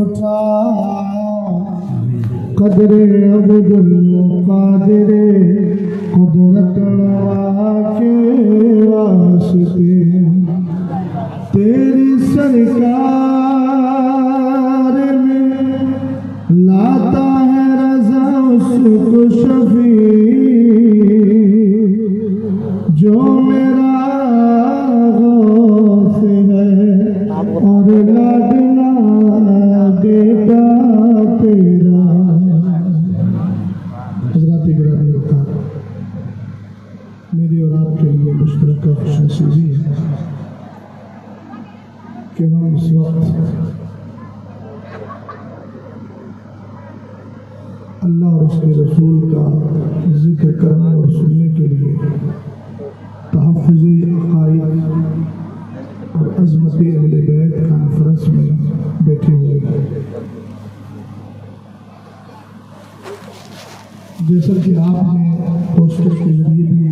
اٹھا قدر عبد القادر قدرت کے واسطے تیری سرکار میں لاتا ہے رضا اس کو شفیع جو میرا غوث ہے اور لاڈلا بیٹا تیرا۔ حضرات گرامی وقار، میری اور آپ کے لیے مشترکہ خوش نصیبی ہے کہ ہم اس وقت اللہ اور اس کے رسول کا ذکر کرنے اور سننے کے لیے تحفظ عقائد اور عظمت اہل بیت کانفرنس میں بیٹھے ہوئے ہیں۔ جیسا کہ آپ نے پوسٹر کے ذریعے بھی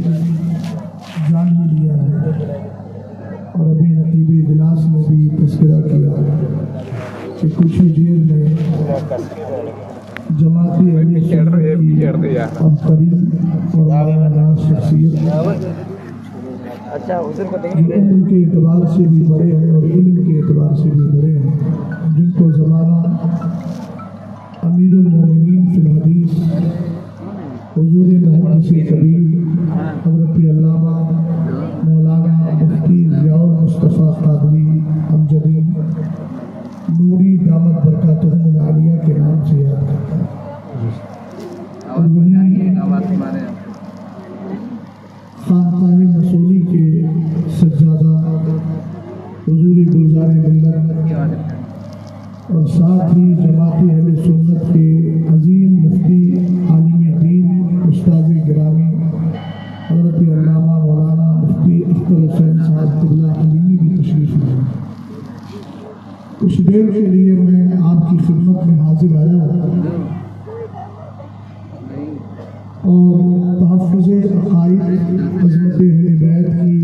جان ہی لیا ہے اور ابھی نقیب اجلاس میں بھی تذکرہ کیا کہ کچھ ہی دیر میں جماعتی اہل سنت کی ابتری اور مولانا شخصیت علم کے اعتبار سے بھی بڑے ہیں اور علم کے اعتبار سے بھی بڑے ہیں، جن کو زمانہ امیر المومنین فی الحدیث حضور محدث کبیر حضرت علامہ مولانا مفتی ضیاء المصطفیٰ قادری امجدی نوری دامت برکاتہم العالیہ کے نام سے یاد کرتا ہے۔ اور وہیں خانقاہ مسولی کے سجادہ حضور گلزار ملت اور ساتھ ہی جماعت اہل سنت کے عظیم مفتی عالم دین استاد گرامی حضرت علامہ مولانا مفتی اختر حسین صاحب قبلہ حلیمی بھی تشریف لائے۔ کچھ دیر کے لیے میں آپ کی خدمت میں حاضر آیا ہوں اور تحفظ عقائد عظمت اہل بیت کی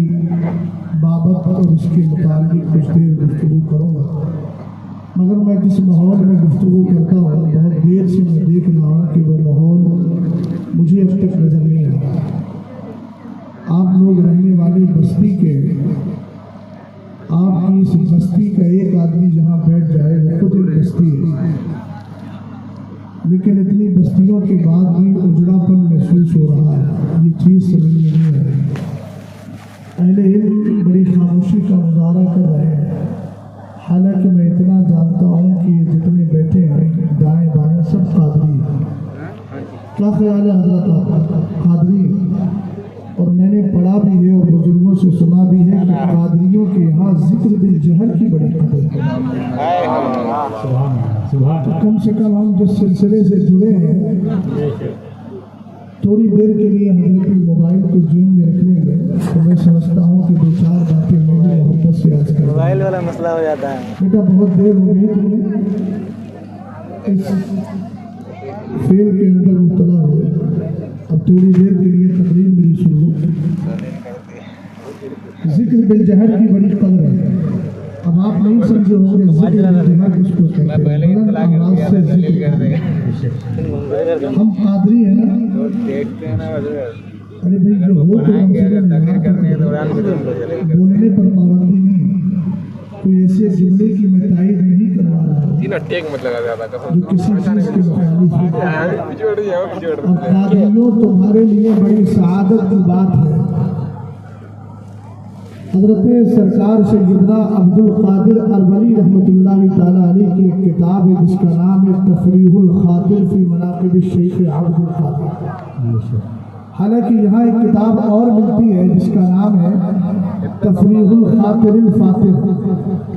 بابت اور اس کے متعلق کچھ دیر گفتگو کروں گا، مگر میں جس ماحول میں گفتگو کرتا ہوں بہت دیر سے میں دیکھ رہا ہوں کہ وہ ماحول مجھے اب تک نظر نہیں آتا۔ آپ لوگ رہنے والی بستی کے، آپ کی اس بستی کا ایک آدمی جہاں بیٹھ جائے وہ خود ایک بستی ہے، لیکن اتنی بستیوں کے بعد بھی اجڑا پن محسوس ہو رہا ہے، یہ چیز سمجھ میں نہیں آ رہی۔ اہل علم بڑی خاموشی کا مظاہرہ کر رہے ہیں، حالانکہ میں اتنا جانتا ہوں کہ یہ جتنے بیٹھے ہیں دائیں بائیں سب قادری ہیں۔ کیا خیال ہے حضرت؟ قادری ہیں، اور میں نے پڑھا بھی ہے اور بزرگوں سے سنا بھی ہے کہ قادریوں کے یہاں ذکر بالجہر کی بڑی قدر ہے۔ تو کم سے کم ہم جس سلسلے سے جڑے ہیں تھوڑی دیر کے لیے حضرت موبائل کو جیب میں رکھ لیں گے تو میں سمجھتا ہوں کہ دو چار باتیں میری محبت سے آج کر موبائل والا مسئلہ ہو جاتا ہے۔ بیٹا بہت دیر ہو گئی تم نے اس فیل کے اندر مبتلا ہوئے، اب تھوڑی دیر کے لیے تقریر میری سن لو۔ ذکر بالجہر کی بڑی قدر ہے۔ اب آپ نہیں سمجھے ہوں گے ذکر بالجہر کس کو کہتے ہیں؟ بلند آواز سے ذکر کرتے ہیں۔ ہم قادری ہیں نا، ارے بھائی جو ہو تو ہم سے بولنے پر پابندی نہیں، کوئی ایسے جملے کی میں تائید نہیں کروا رہا ہوں جو کسی چیز کے مخالف ہے۔ اب قادریوں تمہارے لیے بڑی سعادت کی بات ہے، حضرت سرکار سیدنا عبد القادر اربلی رحمۃ اللہ تعالیٰ علیہ کی ایک کتاب ہے جس کا نام ہے تفریح الخاطر فی مناقب الشیخ عبد القادر۔ حالانکہ یہاں ایک کتاب اور ملتی ہے جس کا نام ہے تفریح الخاطر الفاتح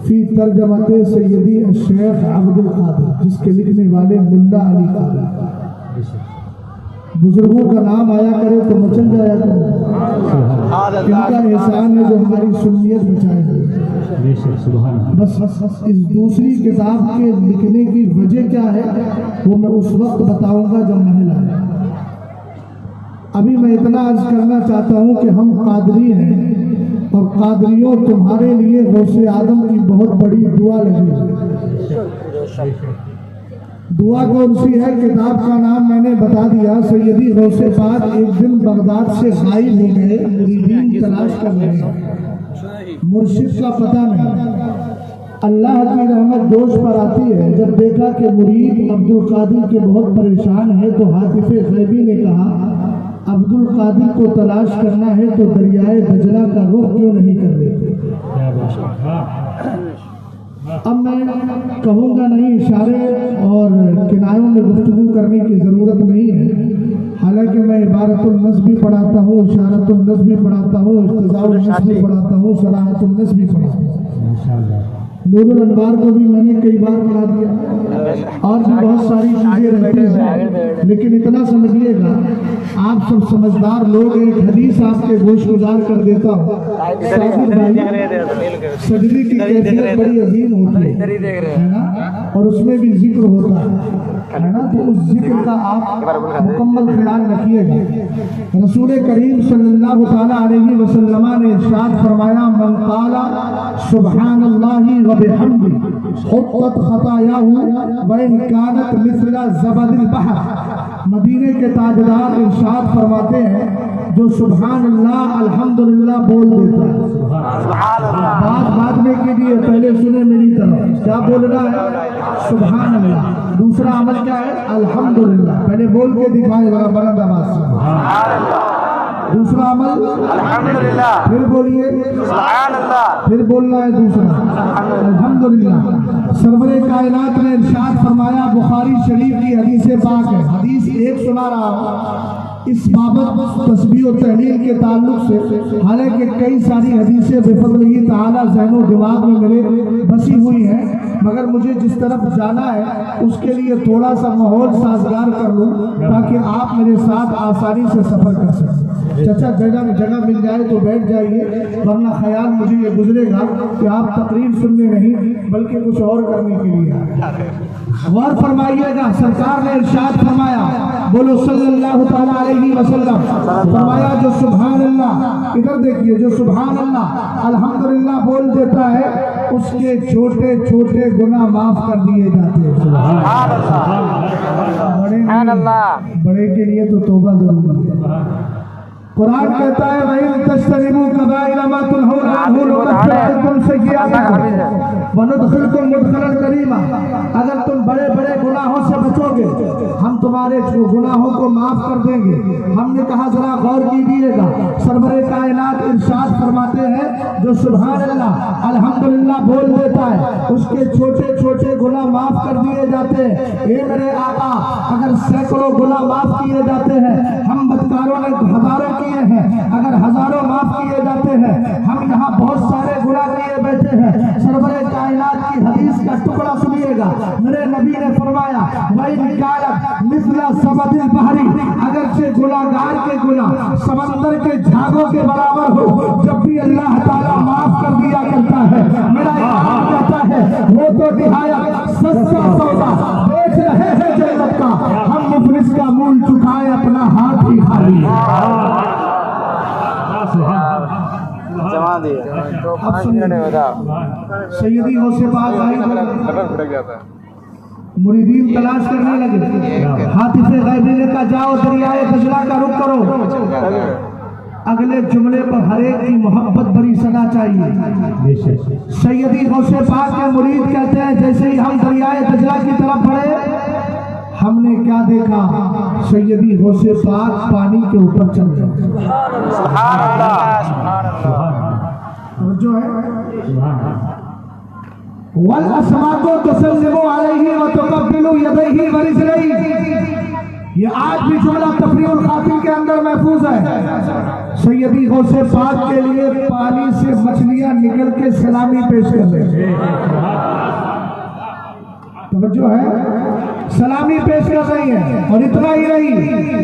فی ترجمت سیدی الشیخ عبد القادر، جس کے لکھنے والے ملا علی قادر۔ بزرگوں کا نام آیا کرے تو مچل جایا کرے، ان کا احسان ہے جو ہماری سنیت بچائے ہوئے۔ بس اس دوسری کتاب کے لکھنے کی وجہ کیا ہے وہ میں اس وقت بتاؤں گا جب محل آئے۔ ابھی میں اتنا عرض کرنا چاہتا ہوں کہ ہم قادری ہیں اور قادریوں تمہارے لیے غوث اعظم کی بہت بڑی دعا لگی ہے۔ دعا کون سی ہے؟ کتاب کا نام میں نے بتا دیا۔ سیدی غوث پاک ایک دن بغداد سے غائب ہو گئے، مریدین تلاش کر رہے ہیں، مرشد کا پتہ نہیں۔ اللہ کی رحمت جوش پر آتی ہے، جب دیکھا کہ مرید عبد القادر کے بہت پریشان ہے تو ہاتف غیبی نے کہا عبد القادر کو تلاش کرنا ہے تو دریائے دجلہ کا رخ کیوں نہیں کر لیتے؟ اب میں کہوں گا نہیں، اشارے اور کنایوں میں گفتگو کرنے کی ضرورت نہیں ہے، حالانکہ میں عبارت النص بھی پڑھاتا ہوں، اشارت النص بھی پڑھاتا ہوں، اقتضاء النص بھی پڑھاتا ہوں، صراحت النص بھی پڑھاتا ہوں۔ نور الانوار کو بھی میں نے کئی بار پڑھا دیا، اور بھی بہت ساری چیزیں رہتی ہیں، لیکن اتنا سمجھیے گا، آپ سب سمجھدار لوگ، ایک حدیث آپ کے گوش گزار کر دیتا ہوں۔ سجدے کی کیفیت بڑی عظیم ہوتی ہے نا، اور اس میں بھی ذکر ہوتا ہے نا، تو اس ذکر کا آپ مکمل خیال رکھیے گا۔ رسول کریم صلی اللہ تعالیٰ علیہ وسلم نے ارشاد فرمایا من قال سبحان اللہ وبحمدہ حطت خطایاہ وان کانت مثل زبد البحر۔ مدینے کے تاجدار ارشاد فرماتے ہیں جو سبحان اللہ الحمدللہ بول دیتا ہے، بات بعد میں کیجیے، پہلے سنیں میری طرف، کیا بولنا ہے؟ سبحان اللہ۔ دوسرا عمل کیا ہے؟ الحمدللہ۔ پہلے بول کے دکھائے ذرا بلند آواز سے، دوسرا عمل الحمدللہ، پھر بولیے سبحان اللہ، پھر بولنا ہے دوسرا الحمدللہ۔ سرور کائنات نے ارشاد فرمایا، بخاری شریف کی حدیث پاک ہے، حدیث ایک سنا رہا ہوں اس بابت تسبیح و تحلیل کے تعلق سے، حالانکہ کئی ساری حدیثیں بفضلہ تعالی ذہن و دماغ میں میرے بسی ہوئی ہیں، مگر مجھے جس طرف جانا ہے اس کے لیے تھوڑا سا ماحول سازگار کر لوں تاکہ آپ میرے ساتھ آسانی سے سفر کر سکیں۔ چچا جگہ مل جائے تو بیٹھ جائیے، ورنہ خیال مجھے یہ گزرے گا کہ آپ تقریر سننے نہیں بلکہ کچھ اور کرنے کے لیے آئے۔ غور فرمائیے گا، سرکار نے ارشاد فرمایا، بولو صلی اللہ تعالیٰ علیہ وسلم، فرمایا جو سبحان اللہ، ادھر دیکھیے، جو سبحان اللہ الحمدللہ بول دیتا ہے اس کے چھوٹے چھوٹے گناہ معاف کر دیے جاتے ہیں۔ سبحان اللہ۔ بڑے کے لیے تو توبہ ضروری ہے۔ قرآن کہتا ہے وَإِن تَجْتَنِبُوا كَبَائِرَ مَا تُنْهَوْنَ عَنْهُ نُكَفِّرْ عَنْكُمْ سَيِّئَاتِكُمْ وَنُدْخِلْكُمْ مُدْخَلًا كَرِيمًا۔ اگر تم بڑے بڑے گناہوں سے بچو گے ہم تمہارے گناہوں کو معاف کر دیں گے۔ ہم نے کہا ذرا غور کیجیے گا، سرور کائنات ارشاد فرماتے ہیں جو سبحان اللہ الحمدللہ بول دیتا ہے اس کے چھوٹے چھوٹے گناہ معاف کر دیے جاتے ہیں۔ اے میرے آقا، اگر سینکڑوں گناہ معاف کیے جاتے ہیں، ہم بدکاروں نے ہزاروں کیے ہیں، اگر ہزاروں معاف کیے جاتے ہیں، ہم یہاں بہت سارے گناہ کیے بیٹھے ہیں۔ سرور کائنات کی حدیث کا ٹکڑا سنیے گا، میرے نبی نے فرمایا وَإِن كَانَتْ مِثْلَ زَبَدِ الْبَحْرِ، اگرچہ گناہگار کے گناہ سمندر کے جھاگوں کے برابر ہو، جب بھی اللہ تعالیٰ معاف کر دیا کرتا ہے۔ میرا ایمان کہتا ہے وہ تو نہایت سستا سودا بیچ رہے ہیں جنت کا، ہم مفلس کا مول چکائے اپنا ہاتھ ہی خالی۔ سیدی غوث پاک مریدین تلاش کرنے لگے، ہاتف غیبی نے کہا جاؤ دریائے دجلہ کا رخ کرو۔ اگلے جملے پر ہر ایک کی محبت بری صدا چاہیے۔ سیدی غوث پاک کے مرید کہتے ہیں جیسے ہی ہم دریائے دجلہ کی طرف بڑھے ہم نے کیا دیکھا، سیدی غوث پاک پانی کے اوپر چل گئے۔ سبحان اللہ، جو ہے وَالْأَسْمَاءُ تُسَلِّمُ عَلَيْهِ وَتُقَبِّلُ يَدَيْهِ وَرِجْلَيْهِ، یہ آج بھی جملہ تفریح القاتل کے اندر محفوظ ہے۔ سیدی غوث پاک کے لیے پانی سے مچھلیاں نکل کے سلامی پیش کر رہے ہیں، توجہ ہے، سلامی پیش کر رہی ہے۔ اور اتنا ہی نہیں،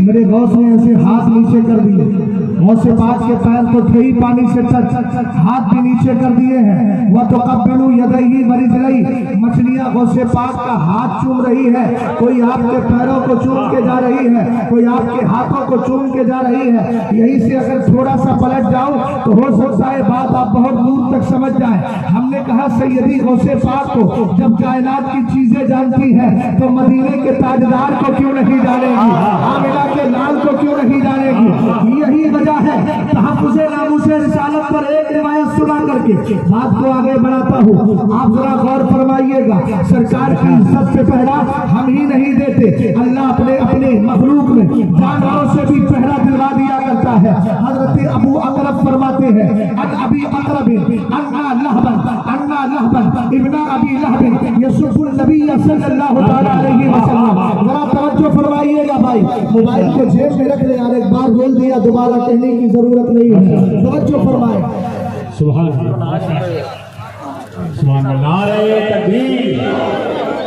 میرے غوث نے ایسے ہاتھ نیچے کر دیے، غوث پاک کے پیر تو تھے ہی پانی سے ہاتھ بھی نیچے کر دیے ہیں۔ وَتُقَبِّلُ يَدَيْهِ وَرِجْلَيْهِ، مچھلیاں مدینہ غوث پاک کا ہاتھ چوم رہی ہے، کوئی آپ کے پیروں کو چوم کے جا رہی ہے، کوئی آپ کے ہاتھوں کو چوم کے جا رہی ہے۔ یہی سے اگر تھوڑا سا پلٹ جاؤ تو ہو سکتا ہے بات آپ بہت دور تک سمجھ جائیں۔ ہم نے کہا سیدی غوث پاک کو جب کائنات کی چیزیں جانتی ہے تو مدینے کے تاجدار کو کیوں نہیں جانے گی، آمنہ کے لال کو کیوں نہیں جانے گی؟ یہی وجہ ہے تحفظ ناموس رسالت پر ایک روایت سنا کر کے بات کو آگے بڑھاتا ہوں۔ آپ ذرا غور فرمائیے گا، سرکار کی عزت سے پہرا ہم ہی نہیں دیتے، اللہ اپنے مخلوق میں جانوروں سے بھی پہرا دلوا دیا کرتا ہے۔ حضرت ابو اقرب فرماتے ہیں ان ابی اقرب انا لہبا ابن ابی لہب یسب النبی صلی اللہ تعالی علیہ وسلم۔ ذرا توجہ فرمائیے گا بھائی، موبائل کو جیب میں رکھ لیں یار، ایک بار بول دیا دوبارہ کہنے کی ضرورت نہیں ہے، توجہ فرمائے۔ سبحان اللہ، سبحان اللہ، نعرہ تکبیر،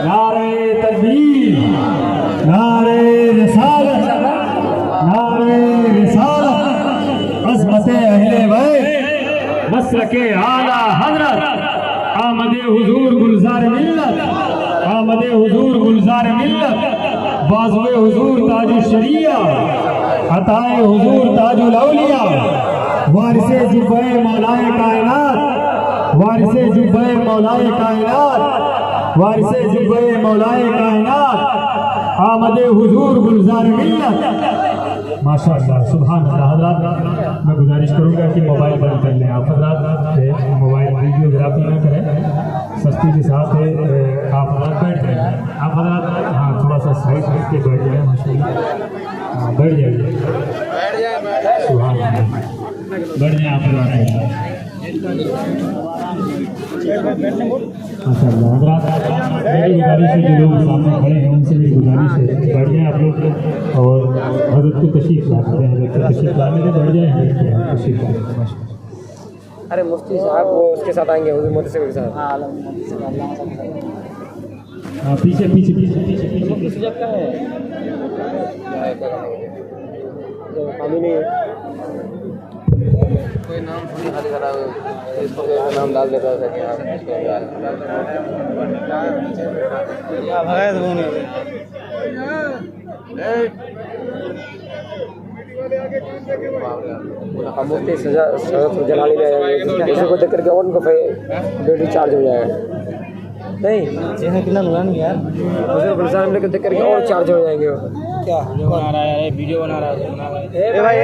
نعرہ تکبیر، نعرہ رسالت، نعرہ رسالت، عظمت اہل بیت، مسلک اعلیٰ حضرت، آمد حضور گلزار ملت، آمد حضور گلزار ملت، بازو حضور تاج الشریعہ، عطائے حضور تاج الاولیاء، وارث جبہ مولائے کائنات، وارث جبہ مولائے کائنات، وارث جبہ مولائے کائنات، آمد حضور گلزار ملت۔ ماشاء اللہ، سبحان اللہ۔ حضرات میں گزارش کروں گا کہ موبائل بند کر لیں آپ حضرات، موبائل ویڈیوگرافی نہ کریں، سستی کے ساتھ آپ حضرات بیٹھ جائیں، آپ حضرات ہاں تھوڑا سا سائڈ رکھ کے بیٹھ جائیں، ماشاء اللہ بیٹھ جائیے، سبحان اللہ، بیٹھ جائیں آپ حضرات، ماشاء اللہ۔ حضرات میری گزارش ہے جو لوگ سامنے کھڑے ہیں ان سے میری گزارش ہے بیٹھ جائیں آپ لوگ، اور حضرت کو تشریف لاتے ہیں، حضرت کو تشریف لانے سے بیٹھ جائیں، حضرت کو تشریف لاتے ہیں۔ ارے مفتی صاحب وہ اس کے ساتھ آئیں گے، حضور مفتی صاحب کے ساتھ۔ ہاں پیچھے پیچھے پیچھے پیچھے پیچھے جب کا ہے ابھی نہیں کوئی نام تھوڑی خالی کرا نام ڈال دیتا تھا کہ مفتی جلالی میں اسی کو دیکھ کر کے ان کو بیٹری چارج ہو جائے گا، نہیں کتنا نورانی یار، گلزار میں دیکھ کر کے اور چارج ہو جائیں گے۔ کیا بنا رہا ہے، ویڈیو بنا رہا ہے بھائی،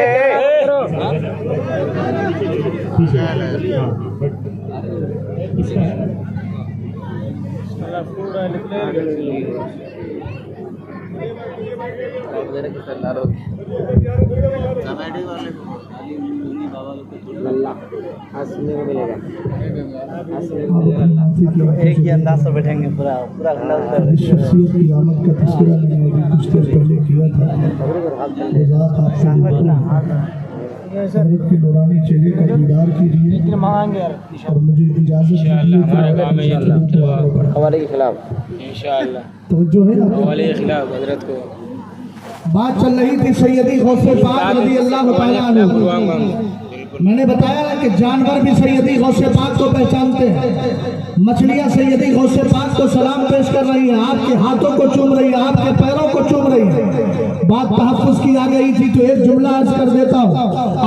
ایک ہی انداز سے بیٹھیں گے، پورا شخصیت کی آمد کا تذکرہ میں نے ابھی کچھ دیر پہلے کیا تھا۔ حضرت کے نورانی چہرے کا دیدار کیجیے اور مجھے اجازت دیجیے ہمارے کے خلاف انشاءاللہ توجہ ہے نا، ہمارے کے خلاف حضرت کو بات چل رہی تھی سیدی غوث پاک رضی اللہ تعالیٰ عنہ۔ میں نے بتایا کہ جانور بھی سیدی غوث پاک کو پہچانتے ہیں، مچھلیاں سیدی غوث پاک کو سلام پیش کر رہی ہیں، آپ کے ہاتھوں کو چوم رہی ہیں، آپ کے پیروں کو چوم رہی ہیں۔ بات تحفظ کی آ گئی تھی تو ایک جملہ عرض کر دیتا ہوں۔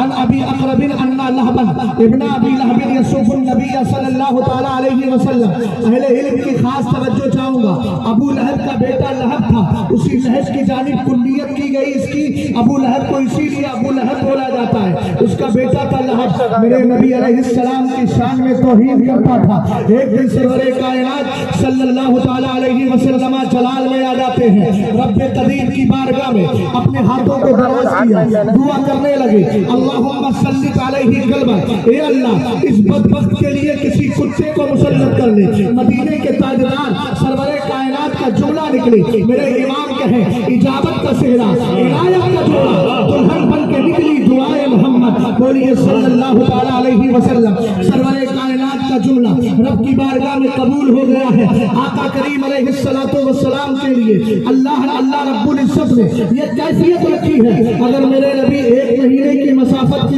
ان ابی اقرب انا لہبا ابن ابی لہب یسب النبی صلی اللہ تعالی علیہ وسلم۔ اہل علم کی خاص توجہ چاہوں گا، ابو لہب کا بیٹا لہب تھا، اسی لہب کی جانب کنیت کی گئی اس کی، ابو لہب کو اسی لیے ابو لہب بولا جاتا ہے، اس کا بیٹا تھا لہب۔ میرے نبی علیہ السلام کی شان میں توہین کرتا تھا۔ ایک دن سرور کائنات صلی اللہ تعالی علیہ وسلم جلال میں آ جاتے ہیں، رب قدیر کی بارگاہ میں اپنے ہاتھوں کو دراز کیا، دعا کرنے لگے، اللہم سلط علیہ قلبا، اے اللہ اس بدبخت کے لیے کسی کتے کو مسلط کر لے۔ مدینے کے تاجدار سرور کائنات کا جملہ نکلے، میرے امام کہیں اجابت کا صحرا، عنایت کا جوڑا، دلہن بن کے نکلی دعائے محمد، بولیے صلی اللہ تعالی علیہ وسلم۔ سرور کائنات کا का जुमला रब की बारगाह में कबूल हो गया है। आका करीम अलैहिस्सलातु वस्सलाम के लिए अल्लाह रब्बुल इज्जत ने ये कैफियत रखी है, अगर मेरे नबी 1 महीने की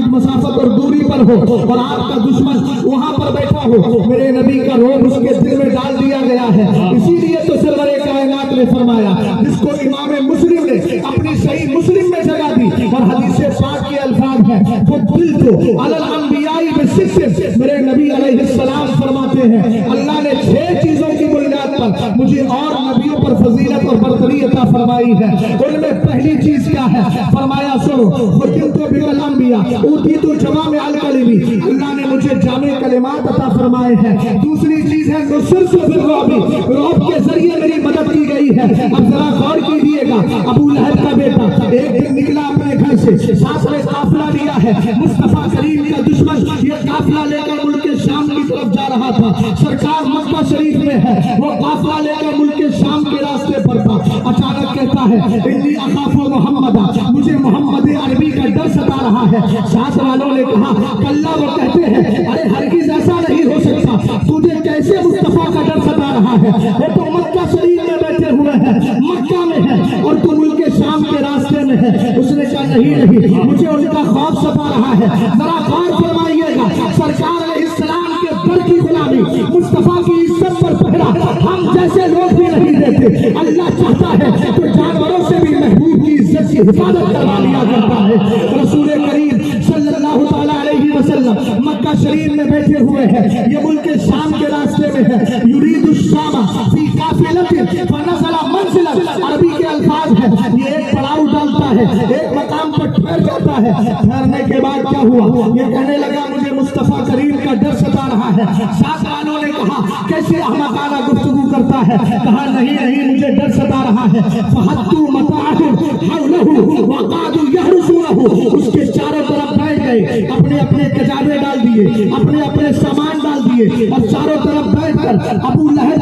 मसाफत और दूरी पर हो और आपका दुश्मन वहां पर बैठा हो, मेरे नबी का रोब उसके दिल में डाल दिया गया है। इसीलिए तो सरवरे कायनात ने फरमाया, जिसको इमाम मुस्लिम ने अपनी सही मुस्लिम में जगह दी और हदीस पाक के अल्फाज है, वो दिल को अलल अंबियाई बिसित्तिन, मेरे नबी अलैहिस्सलाम फरमाते हैं अल्लाह ने 6 चीजों की बुनियाद पर मुझे और नबियों पर फजीलत और बरतरी अता फरमाई है। उनमें पहली चीज क्या है? फरमाया सुनो, वो दिल तो बिल अंबिया ऊती तो जमा में अल कलिमी, अल्लाह ने मुझे जामे कलिमात अता फरमाए हैं। दूसरी चीज है नुसरत बिल रौबी, रौब के जरिए मेरी मदद की गई है। अब जरा गौर कीजिएगा, अबू लहब का बेटा एक दिन निकला अपने घर से, साथ में काफिला लिया है, मुस्तफा करीम का दुश्मन ये काफिला लेकर मुल्क शाम की तरफ जा रहा था। सरकार मक्का शरीफ में है, वो काफिला लेकर मुल्क शाम के रास्ते पर था। अचानक कहता है इन्नी अखाफु मुहम्मदा, मुझे मोहम्मद अरबी का डर सता रहा है। साथ वालों ने कहा कल्ला, वो कहते हैं अरे हरगिज़ ऐसा नहीं हो सकता, तुझे कैसे मुस्तफा का डर सता रहा है? वो तो मक्का शरीफ में बैठे हुए हैं, मक्का में है और तू मुल्क शाम के रास्ते में है। उसने कहा नहीं, मुझे उनका खौफ सता रहा है। जरा गौर फरमाइएगा, सरकार इस्लाम के डर की गुलामी, मुस्तफा की इज्जत पर पहरा हम जैसे लोग भी नहीं देते। अल्लाह चाहता है तो जानवरों से भी महबूब की इज्जत की हिफाजत करवा लिया करता है। रसूल करीम सल्लल्लाहु तआला अलैहि वसल्लम मक्का शरीफ में बैठे हुए हैं, ये मुल्क शाम के रास्ते में है। युरीदु शामा फी काफिलतिन फनज़ला मंज़िलन, अरबी के अल्फाज है, ये एक पड़ाव डालता है, एक मकाम पर ठहर जाता है। ठहरने के बाद क्या हुआ? ये कहने लगा मुझे मुस्तफा करीम का डर सता रहा है। साथ वालों ने कहा कैसे अहमकाना गुफ्तगू करता है? कहा नहीं, मुझे डर सता रहा है। फहत्तू मताअहु हौलहु वक़ादू यहरुसूनहु, उसके चारों तरफ बैठ गए, अपने अपने कजाबे डाल दिए, अपने अपने सामान डाल दिए और चारों तरफ बैठकर अबू लहब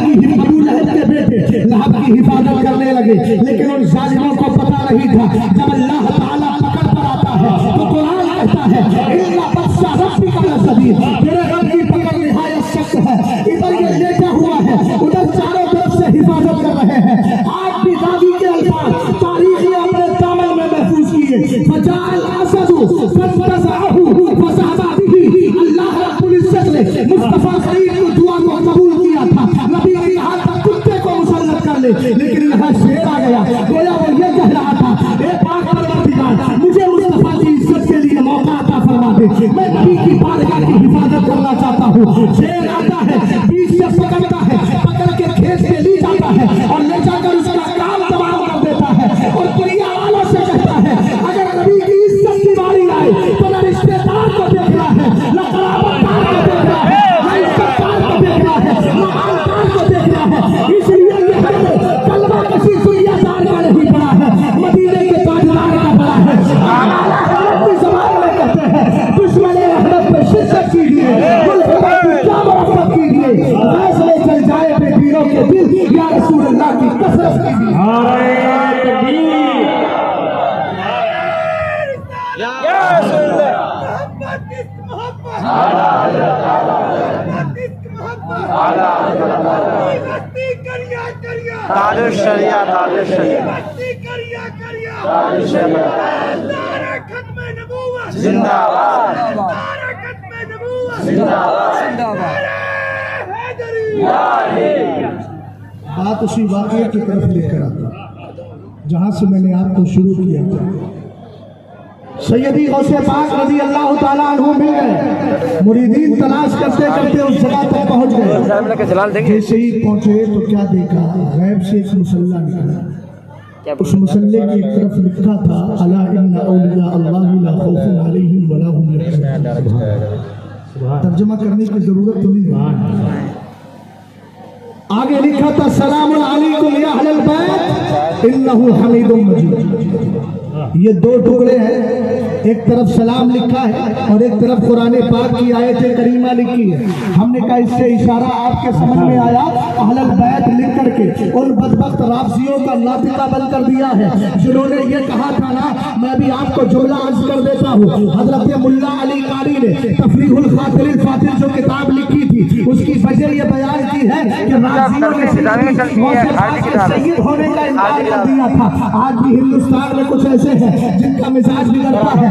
के बेटे लहब की हिफाजत करने लगे। लेकिन उन जालिमों को पता नहीं था, जब अल्लाह ताला पकड़ पर आता है तो कुरान कहता है इन्ना बत्सा रब्बिका लशदीद, तेरे रब की पकड़ निहायत सख्त है। इधर ये लेटा हुआ है, उधर चारों तरफ से हिफाजत कर रहे हैं। आज भी दादी के अल्फाज तारीख ने अपने दामन में महफूज किए। फजाल असदु फस्तज़अहु फज़हबा बिही, अल्लाह रब्बुल इज्जत ने मुस्तफा करीम की दुआ को कबूल किया था। नबी ने यहाँ तक कुत्ते को मुसल्लत कर ले, लेकिन यहाँ शेर आ गया। गोया वो ये कह रहा था ए पाक परवरदिगार, मुझे मुस्तफा की इज्जत के लिए मौका अता फरमा दे, मैं नबी की बारगाह की हिफाजत करना चाहता हूँ। शेर आता है, बीच से पकड़ता है, पकड़ के खेत में ले जाता है और ले जाकर उसका काम तमाम कर देता है और दुनिया वालों से कहता है अगर नबी की इज्जत की बारी आए तो न रिश्तेदार को देखना है, न क़राबादार को देखना है, न इज्जतदार को देखना है, न मालदार को देखना है। इसलिए ये कलमा किसी दुनियादार का नहीं पड़ा है, मदीने के ताजदार का पड़ा है। अपनी ज़बान में कहते हैं दुश्मन रहमत पे शिद्दत कीजिए, फैसले चल जाए बेदीनों के दिल, या रसूल अल्लाह की कसरत कीजिए। नारे तकबीर, या रसूल अल्लाह, आला हज़रत, आला हज़रत, ताजुल शरिया, ताजुल शरिया, ताजुल शरिया, जिंदाबाद, जिंदाबाद, बात उसी वाक़ये की तरफ लेकर आता जहाँ से मैंने आपको शुरू किया था। सैयदी गौसे पाक रज़ी अल्लाह ताला अन्हु मिल गए, मुरीदीन तलाश करते करते उस जगह तक पहुँच गए। जैसे ही पहुँचे तो क्या देखा? गैब से एक मुसल्ला निकला। उस मुसल्ले की एक तरफ लिखा था अला इन्ना औलिया अल्लाह ला खौफुन अलैहिम वला हुम यहज़नून। तर्जुमा करने की जरूरत तो नहीं है। आगे लिखा था सलामुन अलैकुम या अहलल बैत इन्नहु हमीदुम मजीद। ये 2 टुकड़े हैं, एक तरफ सलाम लिखा है और एक तरफ कुरान पाक की आयत करीमा लिखी है। हमने कहा इससे इशारा आपके समझ में आया, अहलल बैत लिख करके उन बदबख्त राफजियों का नातिका बंद कर दिया है जिन्होंने ये कहा था ना, मैं भी आपको जुमला अर्ज कर देता हूँ। हजरत मुल्ला अली कारी ने तफरीहुल खातिरिल फातिल जो किताब लिखी थी, उसकी वजह ये बयान की है कि राफजियों ने सैयद होने का इनकार कर दिया था। आज भी हिंदुस्तान में कुछ ऐसे हैं जिनका मिजाज बिगड़ता है,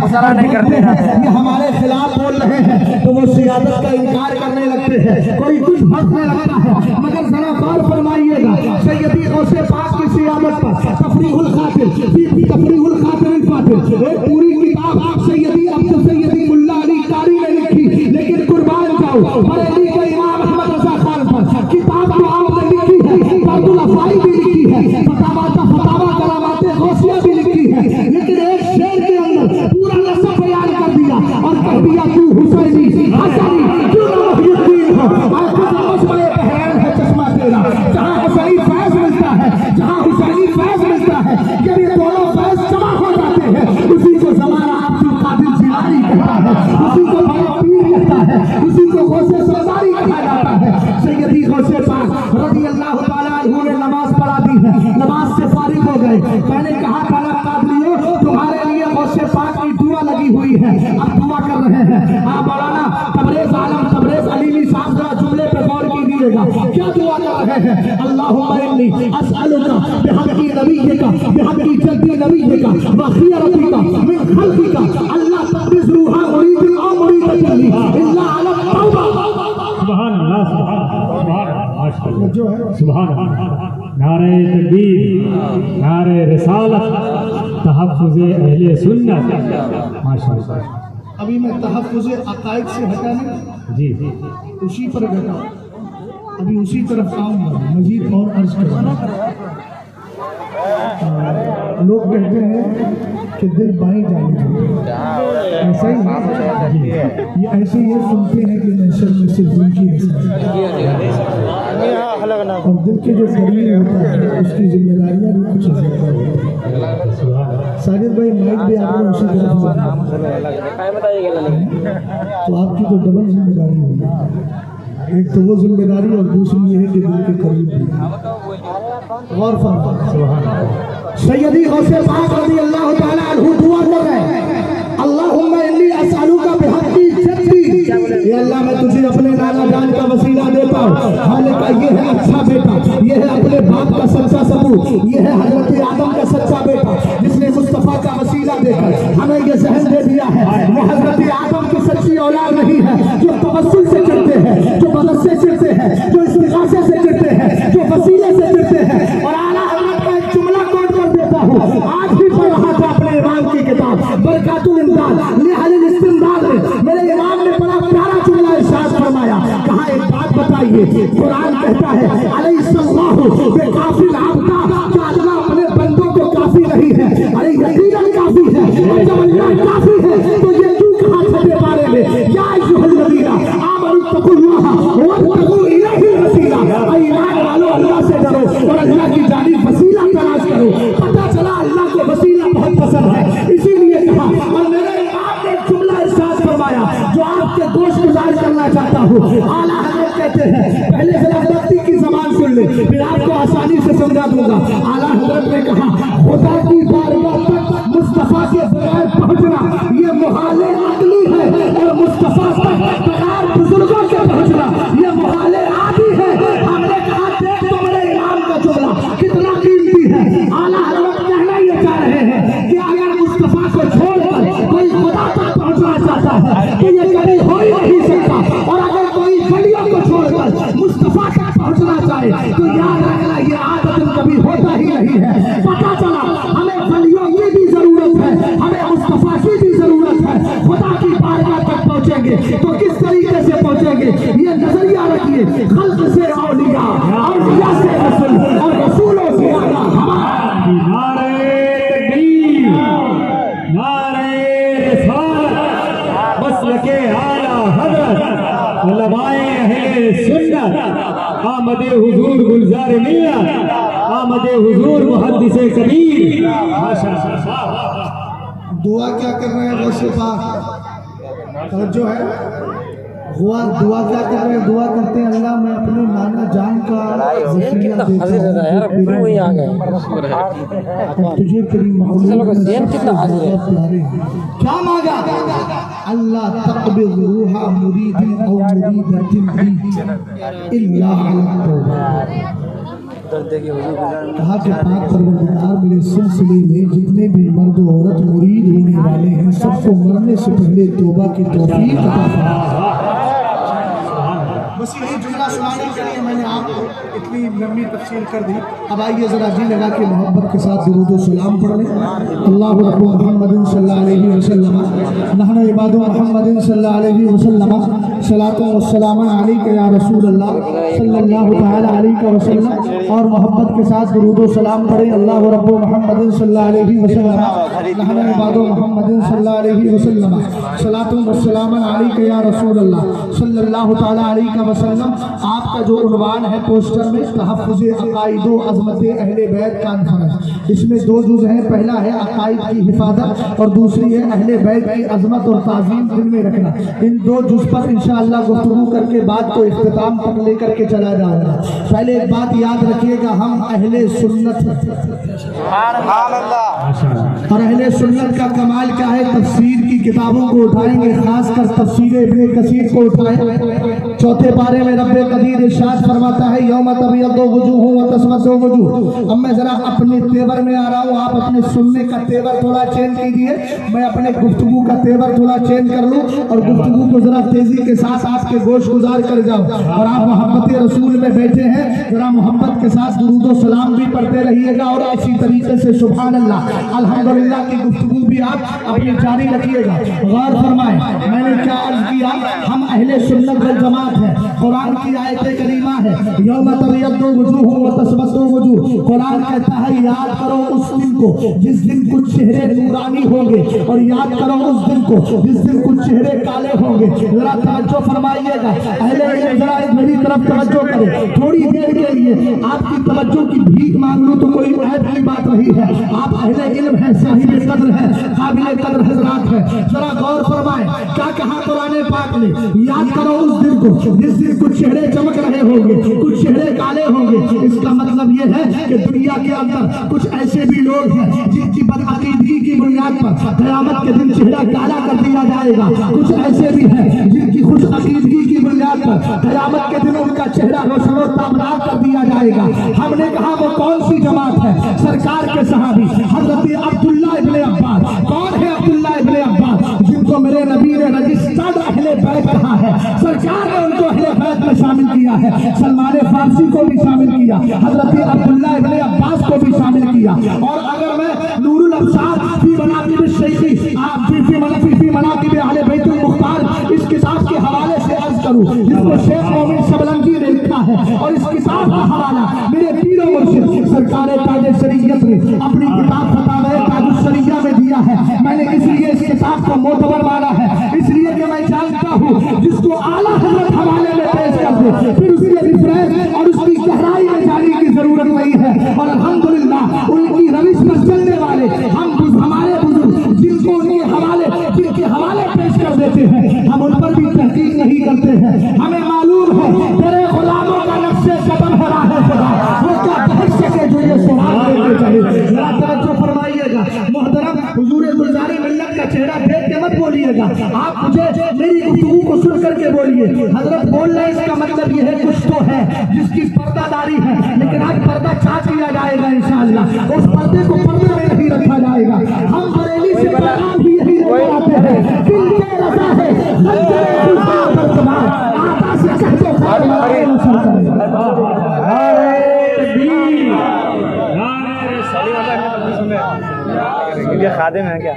ये हमारे खिलाफ बोल रहे हैं तो वो सियादत का इनकार करने लगते हैं, कोई कुछ भड़कने लगता है। मगर जरा गौर फरमाइएगा, सैयदी गौसे पाक की सियादत पर तफरीहुल खातिल तफरीहुल खातिरिल फातिल एक पूरी किताब आप सैयदी अब्दुल सैयदी मुल्ला अली कारी ने लिखी, लेकिन कुर्बान जाओ बरेली के इमाम अहमद रजा खान पर किताब तो आपने लिखी है, फर्दुल अफाई भी लिखी है, फतावा करामाते गौसिया भी लिखी है, लेकिन एक शेर के अंदर पूरा नस्ब बयान कर दिया और कह दिया तू हुसैनी हसनी क्यों ना मुहिउद्दीन हो। बहरान है चश्मा तेरा, जहाँ हुसैनी फैज मिलता है, जहाँ हुसैनी फैज मिलता है, जब ये दोनों फैज जमा हो जाते हैं, उसी को जमाना अब्दुल कादिर जिलानी कहता है, उसी को बड़ा पीर कहता है, उसी को गौसे सरदारी कहा जाता है। सैयदी गौसे पाक रज़ी अल्लाह तआला अन्हु ने नमाज पढ़ा दी है, नमाज से फारिग हो गए। मैंने कहा था ना कादरियों, तुम्हारे लिए गौसे पाक की दुआ लगी हुई है, अब दुआ कर रहे हैं। हाँ मौलाना तबरेज आलम तबरेज अलीमी साहब जरा जुमले पे गौर कीजिएगा, क्या दुआ कर रहे हैं। अल्लाहुम्मा इन्नी अस्अलुका बिहक़्क़ि नबिय्यिका बिहक़्क़ि जद्दी नबिय्यिका व खियरतिका मिन खल्क़िका अल्लाह तक़बिज़ रूहा मुरीदिन औ मुरीदतिन इल्ला अला तौबा। सुभान अल्लाह, सुभान अल्लाह, जो है सुभान अल्लाह। नारे तकबीर, नारे रिसालत, तहफ़्फ़ुज़ अहले सुन्नत। माशाअल्लाह। अभी मैं तहफ़्फ़ुज़ अक़ाइद से हटा नहीं, जी उसी पर घटा, अभी उसी तरफ आऊंगा, मजीद और अर्ज करूंगा। लोग कहते हैं कि दिल बाएं जाने ऐसा ही ये ऐसे ये सुनते हैं कि नशर में से दिल की और दिल के जो शरीर होता है उसकी जिम्मेदारियाँ भी कुछ ज़्यादा होती हैं। साजिद भाई माइक भी आपने उसी तरफ तो आपकी तो डबल जिम्मेदारी होगी, एक तो वो जिम्मेदारी और दूसरी ये है कि दिल के करीब भी। गौर फरमाइए, सैयदी गौसे पाक रज़ी अल्लाह तआला अन्हु दुआ कर रहे हैं, अल्लाहुम्मा इन्नी अस्अलुका बिहक़्क़ि जद्दी, ये अल्लाह मैं तुझे अपने नाना जान का वसीला देता हूँ। हमने कहा ये है अच्छा बेटा, ये है अपने बाप का सच्चा सबूत, ये है हजरत आदम का सच्चा बेटा जिसने मुस्तफा का वसीला देकर हमें ये जहन दे दिया है। वो हजरत आदम की सच्ची औलाद नहीं है जो तवस्सुल से चिढ़ते हैं, जो मदद से चिढ़ते हैं, जो इस्तिग़ासे से चिढ़ते हैं, जो वसीले से चिढ़ते हैं। और आला हज़रत का एक जुमला कोट कर देता हूँ, आज भी पढ़ रहा था अपने इमाम की किताब बरकातुल इमदाद लिअहलिल इस्तिमदाद में, मेरे इमाम ने बड़ा प्यारा जुमला इरशाद फरमाया। कहा एक बात बताइए, कुरान कहता है अलैहिस्सलाहु बेकाफिल अब्दा, क्या अल्लाह अपने बंदों को काफी नहीं है? अरे यकीनन काफी है, और जब अल्लाह काफी है तो ये क्यों कहा छठे बारे में या अय्युहल्लज़ीना आमनु तक़ुल्लाह वब्तगू इलैहिल वसीला, ईमान वालों अल्लाह से डरो और अल्लाह की जानिब वसीला तलाश करो। पता चला अल्लाह को वसीला बहुत पसंद है, इसीलिए कहा। और मेरे इमाम ने जुमला इरशाद फरमाया जो आपके गोश गुजार करना चाहता हूँ। आला हज़रत कहते हैं, पहले जरा गलती की ज़बान सुन ले, फिर आपको आसानी से समझा दूंगा। आला हज़रत ने कहा खुदा की बारगाह तक मुस्तफा के बगैर पहुंचना ये मुहाले अकली है, और मुस्तफा तक बगैर बुजुर्गों के पहुंचना ये मुहाले आदी है। हमने कहा देख तो मेरे इमाम का जुमला कितना कीमती है। आला हज़रत कहना ये चाह रहे हैं कि अगर मुस्तफा को छोड़कर कोई खुदा तक पहुंचना चाहता है तो ये कभी हो ही नहीं सकता, और अगर कोई गलियों को छोड़कर मुस्तफा तक पहुंचना चाहे तो याद रखना ये आदत कभी होता ही नहीं है। पता चला हमें गलियों की भी जरूरत है, हमें मुस्तफा की भी जरूरत है। खुदा की बारगाह तक पहुंचेंगे तो किस तरीके से पहुंचेंगे, ये नजरिया रखिए। खल्क से औलिया, औलिया से रसूल, और रसूलों से आला। नारे तकबीर, नारे रिसालत, मसलके आला हज़रत, उलमाए अहले सुन्नत, आमदे हुजूर गुलजार मिल्लत, आमदे हुजूर मुहद्दिसे कबीर। माशाअल्लाह। दुआ क्या कर रहे हैं गौसे पाक, तवज्जो है। दुआ क्या कर रहे हैं? दुआ करते हैं अल्लाह मैं अपने नाना जान का ज़हन कितना हाजिर रहता है यार, अभी क्यों वहीं आ गए? और तुझे तेरी चलो का ज़हन कितना हाजिर है। क्या मांगा? अल्लाह तक़बिल रूहा मुरीदिन औ मुरीदतिन भी इल्ला अला तौबा। कहा कि पाक परवरदिगार मेरे सिलसिले में जितने भी मर्द और औरत मुरीद होने वाले हैं सबको मरने से पहले तौबा की तौफीक अता फरमा। बस यही जुमला सुनाने के लिए मैंने आपको इतनी लंबी तफसील कर दी। अब आइए ज़रा जी लगा के मोहब्बत के साथ दुरूद व सलाम पढ़ लें। अल्लाहु रब्बु मुहम्मदिन सल्लल्लाहु अलैहि वसल्लम नहनु इबादु मुहम्मदिन सल्लल्लाहु अलैहि वसल्लम सलातु व सलाम अलैका या रसूल अल्लाह सल्लल्लाहु तआला अलैहि वसल्लम। और मोहब्बत के साथ दुरूद व सलाम पढ़ें। अल्लाहु रब्बु मुहम्मदिन सल्लल्लाहु अलैहि वसल्लम नहनु इबादु मुहम्मदिन सल्लल्लाहु अलैहि वसल्लम सलातु व सलाम अलैका या रसूल अल्लाह सल्लल्लाहु तआला अलैहि वसल्लम। आपका जो उन्वान है पोस्टर में तहफ़्फ़ुज़ अक़ाइद व अज़मत अहले बैत कॉन्फ्रेंस, इसमें दो जुज़ हैं। पहला है अक़ाइद की हिफाजत और दूसरी है अहले बैत की अज़मत और ताज़ीम दिल में रखना। इन दो जुज़ पर इंशाअल्लाह गुफ्तगू करके बात को इख्तिताम तक लेकर के चला जाऊंगा। पहले एक बात याद रखिएगा, हम अहले सुन्नत और अहले सुन्नत का कमाल क्या है? तफसीर की किताबों को उठाएंगे, खासकर तफसीर इब्ने कसीर को उठाएं। चौथे पारे में रब्बे कदीर इरशाद फरमाता है यौम तबयद्दु वजूह व तस्वद्दु वजूह। अब मैं जरा अपने तेवर में आ रहा हूँ, आप अपने सुनने का तेवर थोड़ा चेंज कीजिए, मैं अपने गुफ्तगू का तेवर थोड़ा चेंज कर लूँ और गुफ्तगू को जरा तेजी के साथ आपके गोश गुजार कर जाऊँ। और आप मोहब्बत रसूल में बैठे हैं, जरा मोहब्बत के साथ दुरूद व सलाम भी पढ़ते रहिएगा और इसी तरीके से सुभान अल्लाह अल्हम्दुलिल्लाह की गुफ्तगू भी आप अपनी जारी रखिएगा। गौर फरमाएं, मैंने क्या अर्ज किया? हम अहले सुन्नत वल जमात है। कुरान की आयत करीमा है यौम तबयद्दु वजूह व तस्वद्दु वजूह। कुरान कहता है याद करो उस दिन को जिस दिन कुछ चेहरे नूरानी होंगे और याद करो उस दिन को जिस दिन कुछ चेहरे काले होंगे। जरा तवज्जो फरमाइएगा, अहले इल्म जरा मेरी तरफ तवज्जो करें। थोड़ी देर के लिए आपकी तवज्जो की भीख मांग लूं तो कोई ऐब की बात नहीं है। आप अहले इल्म हैं, साहिब कद्र हैं, काबिल कद्र हजरात हैं। जरा गौर फरमाएं क्या कहा कुरान पाक ने? याद करो उस दिन को जिस दिन कुछ चेहरे चमक रहे होंगे, कुछ चेहरे काले होंगे। इसका मतलब ये है कि दुनिया के अंदर कुछ ऐसे भी लोग हैं जिनकी बदअकीदगी की बुनियाद पर क़यामत के दिन चेहरा काला कर दिया जाएगा। कुछ ऐसे भी हैं जिनकी खुश अकीदगी की बुनियाद पर क़यामत के दिन उनका चेहरा रोशन और ताबदार कर दिया जाएगा। हमने कहा वो कौन सी जमात है? सरकार के सहाबी हज़रत अब्दुल्लाह इब्ने अब्बास। कौन है अब्दुल्लाह इब्ने अब्बास? जिनको मेरे नबी ने रजिस्टर्ड अहले बैत कहा है। सरकार ने उनको अहले बैत में शामिल किया है। सलमान फारसी को भी शामिल किया, हज़रत अब्दुल्लाह इब्ने अब्बास को भी शामिल किया। और अगर मैं नूरुल अब्सार फी मनाक़िब शैखी फी मनाक़िब अहले बैतुल मुख्तार इस किताब के हवाले से अर्ज करूं, जिसको शेख मोमिन शबलंगी ने लिखा है और इस किताब का हवाला मेरे पीर मुर्शिद सरकार ताज शरीयत ने अपनी किताब फतावा ताज शरीया में दिया है। मैंने इसलिए इस किताब को मोतबर माना है, इसलिए कि मैं जानता हूँ जिसको आला हज़रत हवाले में पेश कर दे फिर उसके रिफरेंस और उसकी गहराई में जाने की जरूरत नहीं है। और अल्हम्दुलिल्लाह उनकी रविश पर चलने वाले हमारे बुजुर्ग जिनके हवाले पेश कर देते हैं, हम उन पर भी तहकीक नहीं करते हैं। हमें मालूम है तेरे गुलामों का नक्शे कदम है राह खुदा, वो क्या कह सके जो ये सवाल लेके चले। जरा तवज्जो फरमाइएगा मोहतरम, हुजूर गुलजारी मिल्लत का चेहरा देख के मत बोलिएगा, आप मुझे मेरी गुफ्तगू को सुन करके बोलिए। हजरत बोल रहे हैं इसका मतलब ये है कुछ तो है जिसकी पर्दादारी है, लेकिन आज पर्दा छाट लिया जाएगा इंशाअल्लाह। उस पर्दे को पर्दे में नहीं रखा जाएगा। हम बरेली से पैगाम भी यही लेकर आते हैं, दिल के रजा है आता से कहते ये खादिम है क्या?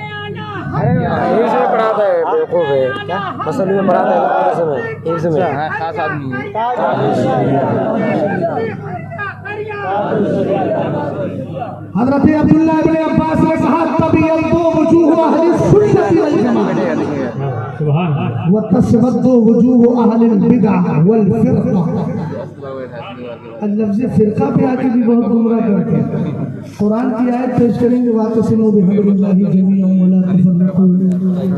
हिफ्ज़ में पढ़ाता है, बेवकूफ़ है क्या? मसली में पढ़ाता है मदरसे में, हिफ्ज़ में। खास आदमी है। हज़रत अब्दुल्लाह इब्ने अब्बास ने कहा तबयद्दु वजूह अहले सुन्नत वल जमाअह व तस्वद्दु वजूह अहले बिदअह वल फिरक़ा। लफ्ज़ फिरका पे आके भी बहुत गुमराह करते हैं। कुरान की आयत पेश करेंगे वातसिमू बिहब्लिल्लाहि जमीअन व ला तफर्रक़ू।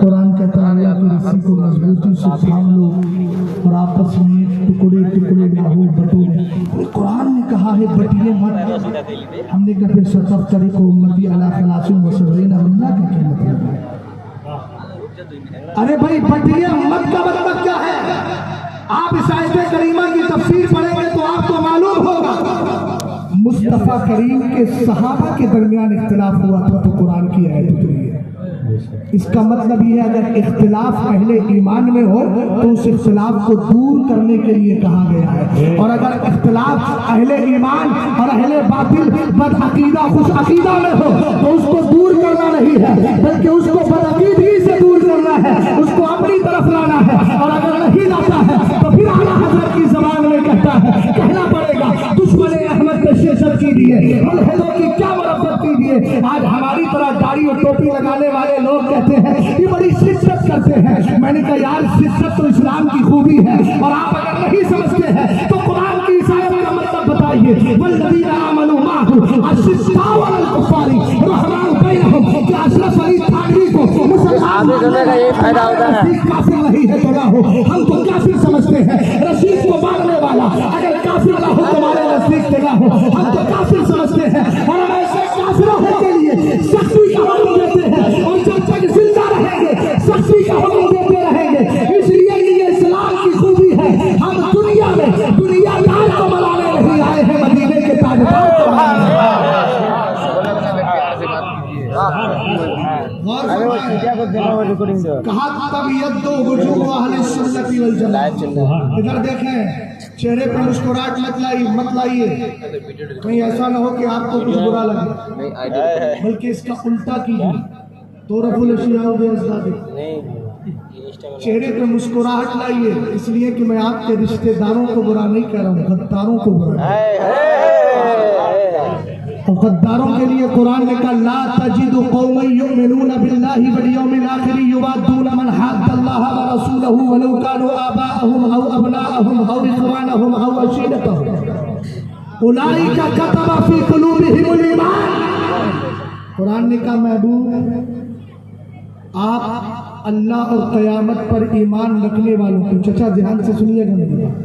कुरान कहता है अल्लाह की रस्सी को मजबूती से थाम लो और आपस में टुकड़े टुकड़े ना हो बटोरे। कुरान ने कहा है बटिए मत। हमने कहा फिर सतफ करे को उम्मती अला खलासिन वसरीन अल्लाह का क्या मतलब है? अरे भाई बटिए मत का मतलब क्या है? आप इस आयत करीमा की तफसीर पढ़ेंगे तो आपको मालूम होगा मुस्तफा करीम के सहाबा के दरमियान इख्तिलाफ हुआ था तो कुरान की आयत उतरी है। इसका मतलब ये है अगर इख्तिलाफ अहले ईमान में हो तो उस इख्तिलाफ को दूर करने के लिए कहा गया है, और अगर इख्तिलाफ अहले ईमान और अहले बातिल बदअकीदा खुश अकीदा में हो तो उसको दूर करना नहीं है बल्कि उसको बदअकीदगी से दूर करना है, उसको अपनी तरफ लाना है। और अगर नहीं लाता है तो फिर आला हज़रत की ज़बान में कहना पड़ेगा दुश्मन अहमद के शिरकत कीजिए, मुल्हिदों की क्या मरफ़त कीजिए। आज हमारी तरह दाढ़ी और टोपी लगाने वाले लोग कहते हैं ये बड़ी शिद्दत करते हैं। मैंने कहा यार शिद्दत तो इस्लाम की खूबी है, और आप अगर नहीं समझते हैं तो कुरान की इस आयत का मतलब बताइए। वल्लज़ीना आमनू माहू अशिद्दाउ अलल कुफ़ारी रहमाउ बैनहुम। क्या अशरफ अली थानवी को मुसलमान का ये फायदा होता है काफिर नहीं है तो ना हो, हम तो काफिर समझते हैं। रशीद को मारने वाला अगर काफिर ना हो तुम्हारे नजदीक से ना हो, हम तो काफिर समझते हैं। और हम ऐसे काफिरों के लिए सख्ती का हुक्म देते हैं, और जब तक जिंदा रहेंगे सख्ती का हुक्म देते रहेंगे। इसलिए ये इस्लाम की खूबी है, हम दुनिया में दुनियादार को बनाने नहीं आए हैं, मदीने के ताजदार को बनाने आए हैं। कहा तबीयत वजूह अहले सुन्नत वल जमात। इधर देखें, चेहरे पे मुस्कुराहट मत लाइए, कहीं ऐसा ना हो कि आपको कुछ बुरा लगे, बल्कि इसका उल्टा कीजिए। तो रफुल अशिया बेअज़ादी चेहरे पे मुस्कुराहट लाइए, इसलिए कि मैं आपके रिश्तेदारों को बुरा नहीं कह रहा हूँ, गद्दारों को बुरा। और गद्दारों के लिए कुरान ने कहा ला तजिदु कौमन युमिनून बिल्लाहि वल यौमिल आखिर युवाद्दून मन हाद्दल्लाह व रसूलहु वलौ कानू आबाअहुम औ अबनाअहुम औ इख्वानहुम औ अशीरतहुम उलाइका कतबा फी कुलूबिहिमुल ईमान। कुरान ने कहा महबूब आप अल्लाह और क़यामत पर ईमान रखने वालों को, चचा ध्यान से सुनिएगा मेरी बात,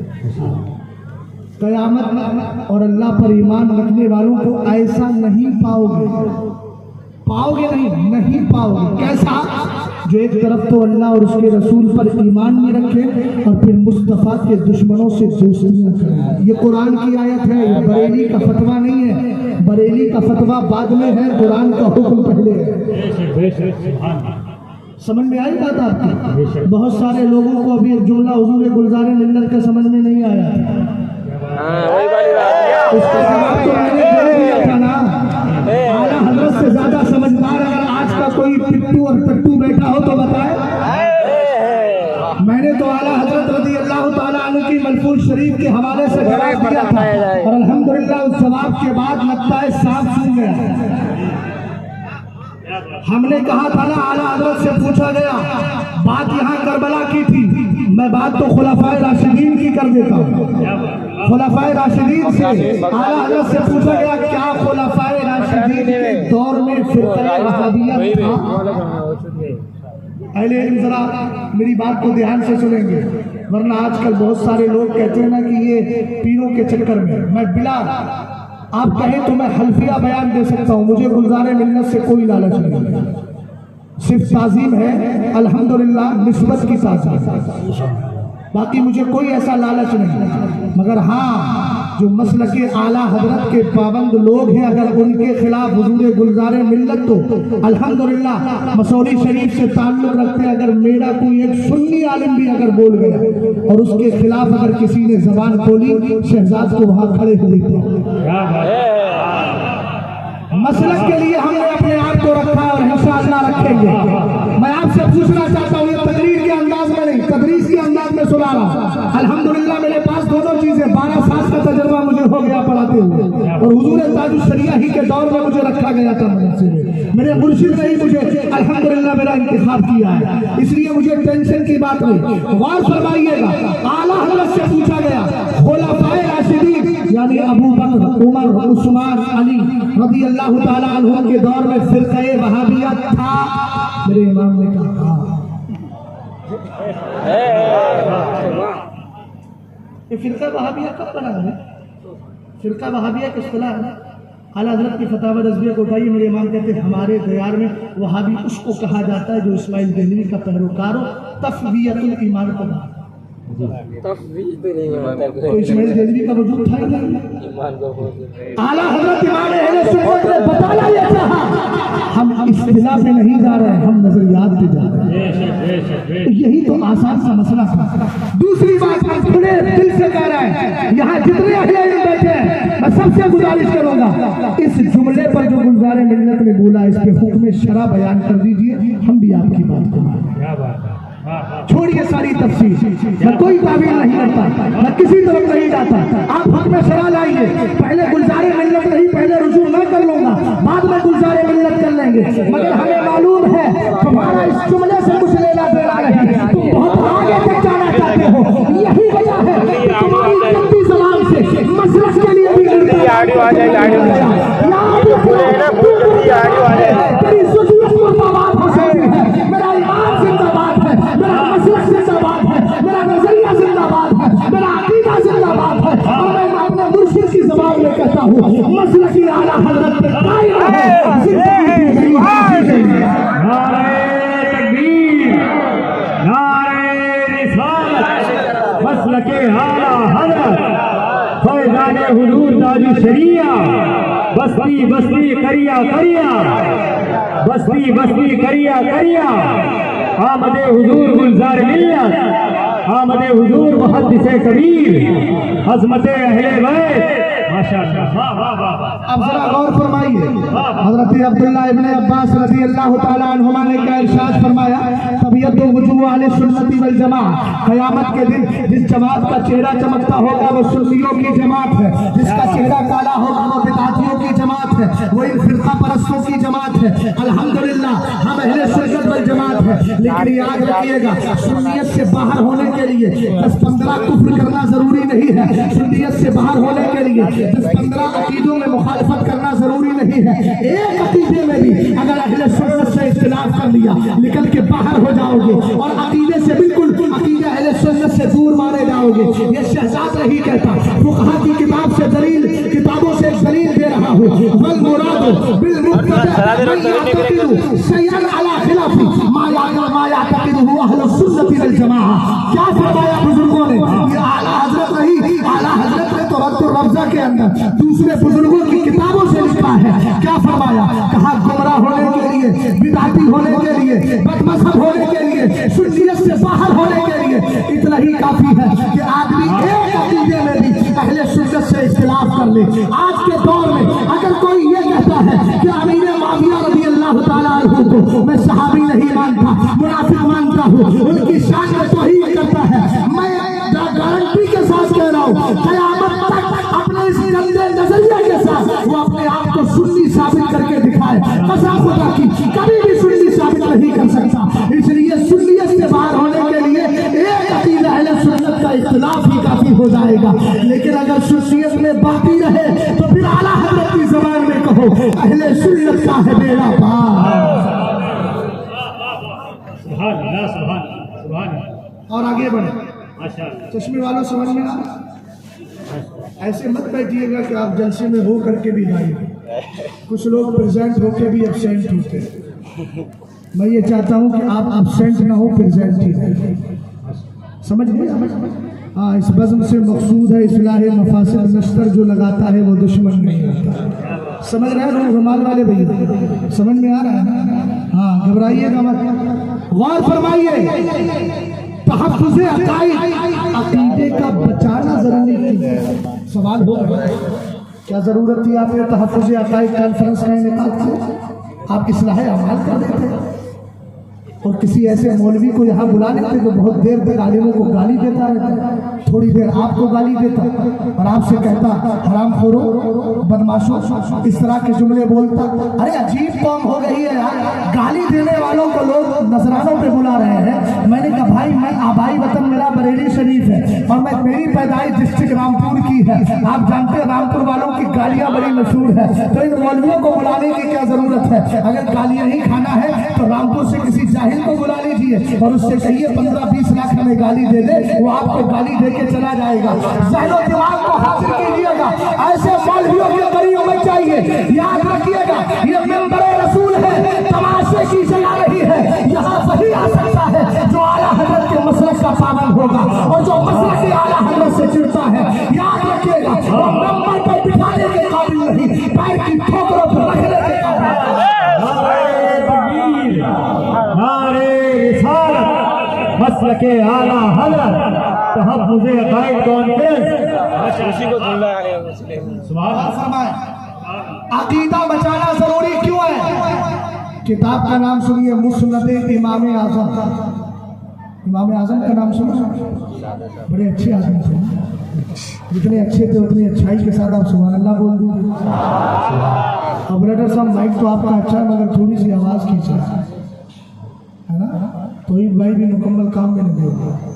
क़यामत और अल्लाह पर ईमान रखने वालों को ऐसा नहीं पाओगे नहीं पाओगे। कैसा? जो एक तरफ तो अल्लाह और उसके रसूल पर ईमान नहीं रखे और फिर मुस्तफ़ा के दुश्मनों से दोस्तियां करें। ये कुरान की आयत है, ये बरेली का फतवा नहीं है। बरेली का फतवा बाद में है, कुरान का हुक्म पहले है। समझ में आई बात आपकी? बहुत सारे लोगों को अभी एक जुमला हुजूर गुलजार मिल्लत का समझ में नहीं आया। उसका जवाब तो मैंने दे दिया था ना। आला हज़रत से ज्यादा समझदार अगर आज का कोई पिट्टू और टट्टू बैठा हो तो बताए। मैंने तो आला हज़रत रज़ी अल्लाह ताला अन्हु की मलफूज शरीफ के हवाले से जवाब दिया था, और अल्हम्दुलिल्लाह उस जवाब के बाद लगता है साफ सुन गया। हमने कहा था ना, आला हज़रत से पूछा गया, बात यहाँ करबला की थी, मैं बात तो खुलाफाए राशिदीन की कर देता हूँ। खुलाफाए राशिदीन से आला हज़रत से पूछा गया क्या खुलाफाए राशिदीन के दौर में फिरक़े वहाबियत था? अहले इल्म जरा मेरी बात को ध्यान से सुनेंगे, वरना आजकल बहुत सारे लोग कहते हैं ना कि ये पीरों के चक्कर में। मैं बिला आप कहें तो मैं हल्फिया बयान दे सकता हूँ, मुझे गुलजार मिल्लत से कोई लालच नहीं है, सिर्फ ताज़ीम है अल्हम्दुलिल्लाह, निस्बत की ताज़ीम, बाकी मुझे कोई ऐसा लालच नहीं। मगर हाँ, जो मसलके आला हजरत के पाबंद लोग हैं, अगर उनके खिलाफ हुजूर गुलजार मिल्लत तो अल्हम्दुलिल्लाह मसौरी शरीफ से ताल्लुक़ रखते हैं, अगर मेरा कोई एक सुन्नी आलिम भी अगर बोल गया और उसके खिलाफ अगर किसी ने जबान खोली, शहजाद को वहाँ खड़े हो देते हैं। मसलक के लिए हमने अपने आप को रखा और इंशाअल्लाह रखेंगे। मैं आपसे पूछना चाहता हूँ, ये तकरीर के अंदाज में नहीं, तदरीस के अंदाज में सुना रहा हूँ। अल्हम्दुलिल्लाह मेरे पास दोनों चीजें, 12 साल का तजुर्बा मुझे हो गया पढ़ाते हुए, और हुजूर ताजुल शरिया ही के दौर में मुझे रखा गया था मदरसे में। मेरे मुर्शिद ने ही मुझे अल्हम्दुलिल्लाह मेरा इंतखाब किया है, इसलिए मुझे टेंशन की बात नहीं। गौर फरमाइएगा, आला हज़रत से पूछा गया खुलाफाए राशिदीन यानी अबू बकर, उमर, उस्मान, अली रज़ी अल्लाह ताला अन्हुम के दौर में फिरक़े वहाबियत था? मेरे इमाम ने कहा یہ فرقہ وہابیہ کب بنا ہے؟ فرقہ وہابیہ کس طرح ہے؟ اعلیٰ حضرت کی فتاوی رضویہ کو اٹھائیے. میرے امام کہتے ہیں ہمارے دیار میں وہابی اس کو کہا جاتا ہے جو اسماعیل دہلوی کا پیروکار ہو. تفویۃ الایمان کو تفویض نہیں ہوتا تو اسماعیل دہلوی کا وجود تھا ہی نہیں. ایمان کو اعلیٰ حضرت امام اہل سنت نے بتانا یہ چاہا ہم اصطلاح پہ نہیں جا رہے ہیں, ہم نظریات پہ جا رہے ہیں. یہی تو آسان سا مسئلہ تھا. دوسری بات ہم کھلے دل سے کہہ رہے ہیں, یہاں جتنے اہل علم بیٹھے ہیں میں سب سے گزارش کروں گا اس جملے پر جو گلزار ملت نے بولا اس پہ حکم شرع بیان کر دیجئے. ہم بھی آپ کی بات کریں, چھوڑیے ساری تفصیل. میں کوئی تعبیر نہیں کرتا, میں کسی طرف نہیں جاتا. آپ حکم شرع لائیے. پہلے گلزار ملت نہیں, پہلے رجوع میں کر لوں گا, بعد میں گلزار ملت کر لیں گے. مگر ہمیں معلوم ہے تمہارا اس جملے سے کچھ لینا دینا نہیں, تم بہت آگے تک جانا چاہتے ہو. یہی وجہ ہے کہ تمہاری جلدی زبان سے مسلک کے لیے بھی آڈیو آ جائے, آڈیو تیری سجود مرتبات ہو سکتی ہے. میرا ایمان زندہ باد ہے, میرا مسلک زندہ باد ہے, میرا نظریہ زندہ باد ہے, میرا عقیدہ زندہ باد ہے. اور میں اپنے مرشد کی زبان میں کہتا ہوں مسلک اعلیٰ حضرت پہ قائم ہے. نعرہ تکبیر, نعرہ رسالت, مسلک اعلیٰ حضرت, فیضان حضور تاج شریعہ, بستی بستی کریا کریا, بستی بستی کریا کریا, آمد حضور گلزار ملت, آمد حضور محدث کبیر, عظمت اہل بیت. ماشاءاللہ, واہ واہ واہ. اب ذرا غور فرمائیے, حضرت عبداللہ ابن عباس رضی اللہ تعالیٰ عنہما نے کیا ارشاد فرمایا, طبیعت و وجوہ اہل سنت والجماعت, قیامت کے دن جس جماعت کا چہرہ چمکتا ہوگا وہ سنیوں کی جماعت ہے, جس کا چہرہ کالا ہوگا وہ بدعتیوں کی جماعت ہے, وہ ان فرقہ پرستوں کی جماعت ہے. الحمدللہ ہم اہل سنت والجماعت ہے, لیکن یاد رکھیے گا سنیت سے باہر ہونے کے لیے 10-15 کفر کرنا ضروری نہیں ہے. سنیت سے باہر ہونے کے لیے 10-15 عقیدوں میں مخالفت کرنا ضروری نہیں ہے. ایک عقیدے میں بھی اگر اہل سنت سے اختلاف کر لیا نکل کے باہر ہو جاؤ گے اور عقیدے سے بالکل عقیدہ اہل سنت سے دور مارے جاؤ گے. یہ شہزاد نہیں کہتا, فقہا کی کتاب سے دلیل, کتابوں سے دلیل دے رہا ہوں. والمراد بالمبتدع من يعتقد شيئا على خلاف ما يعتقده اهل السنت والجماعه. کیا فرمایا بزرگوں نے, یہ اعلیٰ حضرت نہیں, اعلیٰ حضرت نے تو رد الربضہ کے اندر دوسرے بزرگوں کی کتابوں سے لکھا ہے. کیا فرمایا, کہا گمراہ ہونے کے لیے, بدعتی ہونے کے لیے, بد مذہب ہونے کے لیے, سنیت سے باہر ہونے کے لیے اتنا ہی کافی ہے کہ آدمی ایک عقیدے میں بھی اہل سنت سے اختلاف کر لے. آج کے دور میں اگر کوئی یہ کہتا ہے کہ امیر معاویہ رضی اللہ تعالیٰ عنہ کو میں صحابی نہیں مانتا, منافق مانتا ہوں, ان کی شان میں توہین کرتا ہے, میں گارنٹی کے ساتھ کہہ رہا ہوں قیامت تک اپنے اس گندے نظریے کے ساتھ وہ اپنے آپ کو سنی ثابت کر کے دکھائے, قسم خدا کی کبھی بھی سنی ثابت نہیں کر سکتا. اس لیے سنیت سے باہر ہونے کے لیے ایک عقیدہ اہل سنت کا اختلاف ہی کافی ہو جائے گا. لیکن اگر سنیت میں باقی رہے تو پھر اعلیٰ حضرت کی زبان میں کہو اہل سنت کا ہے بیڑا پار. سبحان اللہ, سبحان اللہ, سبحان اللہ. اور آگے بڑھیں. ماشاءاللہ. چشمے والوں سمجھ میں آ ایسے مت بیٹھیے گا کہ آپ جلسے میں ہو کر کے بھی غائب. کچھ لوگ پریزنٹ ہو کے بھی ایبسینٹ ہوتے ہیں. میں یہ چاہتا ہوں کہ آپ ایبسینٹ نہ ہو, پریزنٹ ہی رہیں. سمجھ گئے؟ ہاں, اس بزم سے مقصود ہے اصلاح مفاسد. نشتر جو لگاتا ہے وہ دشمن نہیں ہوتا. سمجھ رہے ہیں رومال والے بھائی, سمجھ میں آ رہا ہے؟ ہاں, گھبرائیے گا مت, غور فرمائیے. تحفظ عقائد, عقیدے کا بچانا ضروری ہے. سوال ہوگا کیا ضرورت تھی آپ نے تحفظ عقائد کانفرنس کا انعقاد کیا؟ آپ اصلاح اعمال کر دیتے اور کسی ایسے مولوی کو یہاں بلا لیتے جو بہت دیر تک عالموں کو گالی دیتا رہتا, تھوڑی دیر آپ کو گالی دیتا اور آپ سے کہتا حرام خورو, بدماشو, اس طرح کے جملے بولتا. ارے عجیب قوم ہو گئی ہے یار, گالی دینے والوں کو لوگ نذرانوں پہ بلا رہے ہیں. میں نے کہا بھائی میں آبائی وطن میرا بریلی شریف ہے اور میں میری پیدائش ڈسٹرکٹ رامپور کی ہے. آپ جانتے ہیں رامپور والوں کی گالیاں بڑی مشہور ہے, تو ان مولویوں کو بلانے کی کیا ضرورت ہے؟ اگر گالیاں ہی کھانا ہے تو رامپور سے کسی جاہل साहिल को बुला लीजिए और उससे कहिए 15-20 लाख हमें गाली दे दे, वो आपको गाली दे के चला जाएगा। ज़हनो दिमाग को हासिल कीजिएगा, ऐसे मौलवियों की कड़ी होनी चाहिए। याद रखिएगा, ये मेंबर रसूल है, तमाशे की जगह नहीं है। यहाँ वही आ सकता है जो आला हजरत के मसलक का पाबंद होगा, और जो मसलक के आला हजरत से चिढ़ता है, याद रखिएगा, वो मेंबर पर बिठाने के काबिल नहीं, पैर की ठोकरों पर रखने के काबिल। नारे रिसालत मसलके आला हज़रत तहफ़्फ़ुज़ अक़ाइद कॉन्फ्रेंस। उसी को ढूंढा आ रहे हैं। सुभान फरमाए अकीदा बचाना जरूरी क्यों है? किताब का नाम सुनिए, मुस्नद इमाम आज़म। इमाम आज़म का नाम सुनो, बड़े अच्छे आदमी थे, जितने अच्छे थे उतनी अच्छाई के साथ आप सुभान अल्लाह बोल दीजिए। ऑपरेटर साहब माइक तो आपका अच्छा है, मगर थोड़ी सी आवाज़ खींचे, है ना? तो ईद भाई भी मुकम्मल काम में नहीं देंगे।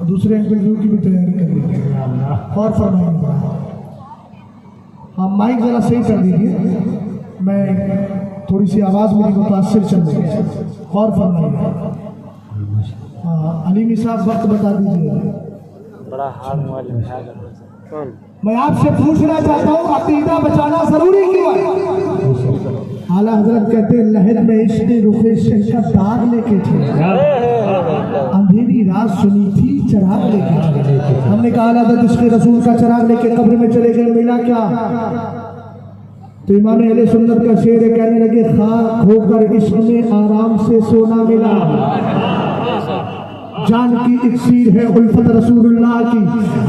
दूसरे इंटरव्यू की भी तैयारी कर लीजिए और फरमाइए। हाँ, माइक ज़रा सही कर दीजिए, मैं थोड़ी सी आवाज़ मेरी मुतासिर चल रही है। और फरमाइए। हाँ, अलीमी साहब वक्त बता दीजिए। बड़ा हाल मोबाइल में मैं आपसे पूछना चाहता हूँ, अकीदा बचाना जरूरी क्यों है? आला हजरत कहते हैं, लहद में इश्क़ रुखे शह का दाग लेके थे, अंधेरी रात सुनी थी चराग लेके थे। हमने कहा आला हजरत इश्क़ रसूल का चराग लेके कब्र में चले गए, मिला क्या? तो इमाम अहले सुन्नत का शेर है, कहने लगे खाक होकर इश्क़ में आराम से सोना मिला, जान की इक्सीर है उल्फत रसूलुल्लाह की।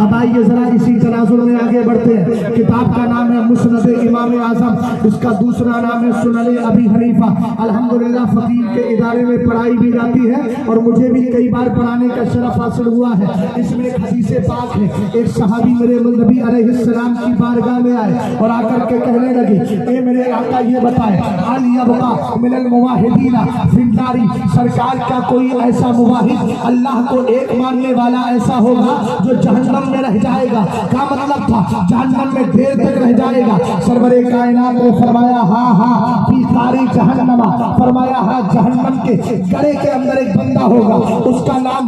अब आइए जरा इसी तनाजुर में आगे बढ़ते हैं। किताब का नाम है मुस्नद इमाम आज़म, इसका दूसरा नाम है सुनन अबी हनीफा। अल्हम्दुलिल्लाह फकीह के इदारे में पढ़ाई भी जाती है और मुझे भी कई बार पढ़ाने का शरफ हासिल हुआ है। इसमें एक हदीस पाक है, एक सहाबी मेरे नबी अलैहिस्सलाम की बारगाह में आए और आकर के कहने लगे, ए मेरे आका ये बताए, अल यबका मिनल मुवाहिदीना फिन्नारी, सरकार का कोई ऐसा मुवाहिद अल्लाह को एक मानने वाला ऐसा होगा जो जहन्नम में रह जाएगा? क्या मतलब था? जहन्नम में देर तक रह जाएगा। सरवरे कायनात ने फरमाया हाँ हाँ फी कारी जहन्नमा, फरमाया हाँ जहन्नम के गड़े के अंदर एक बंदा होगा, उसका नाम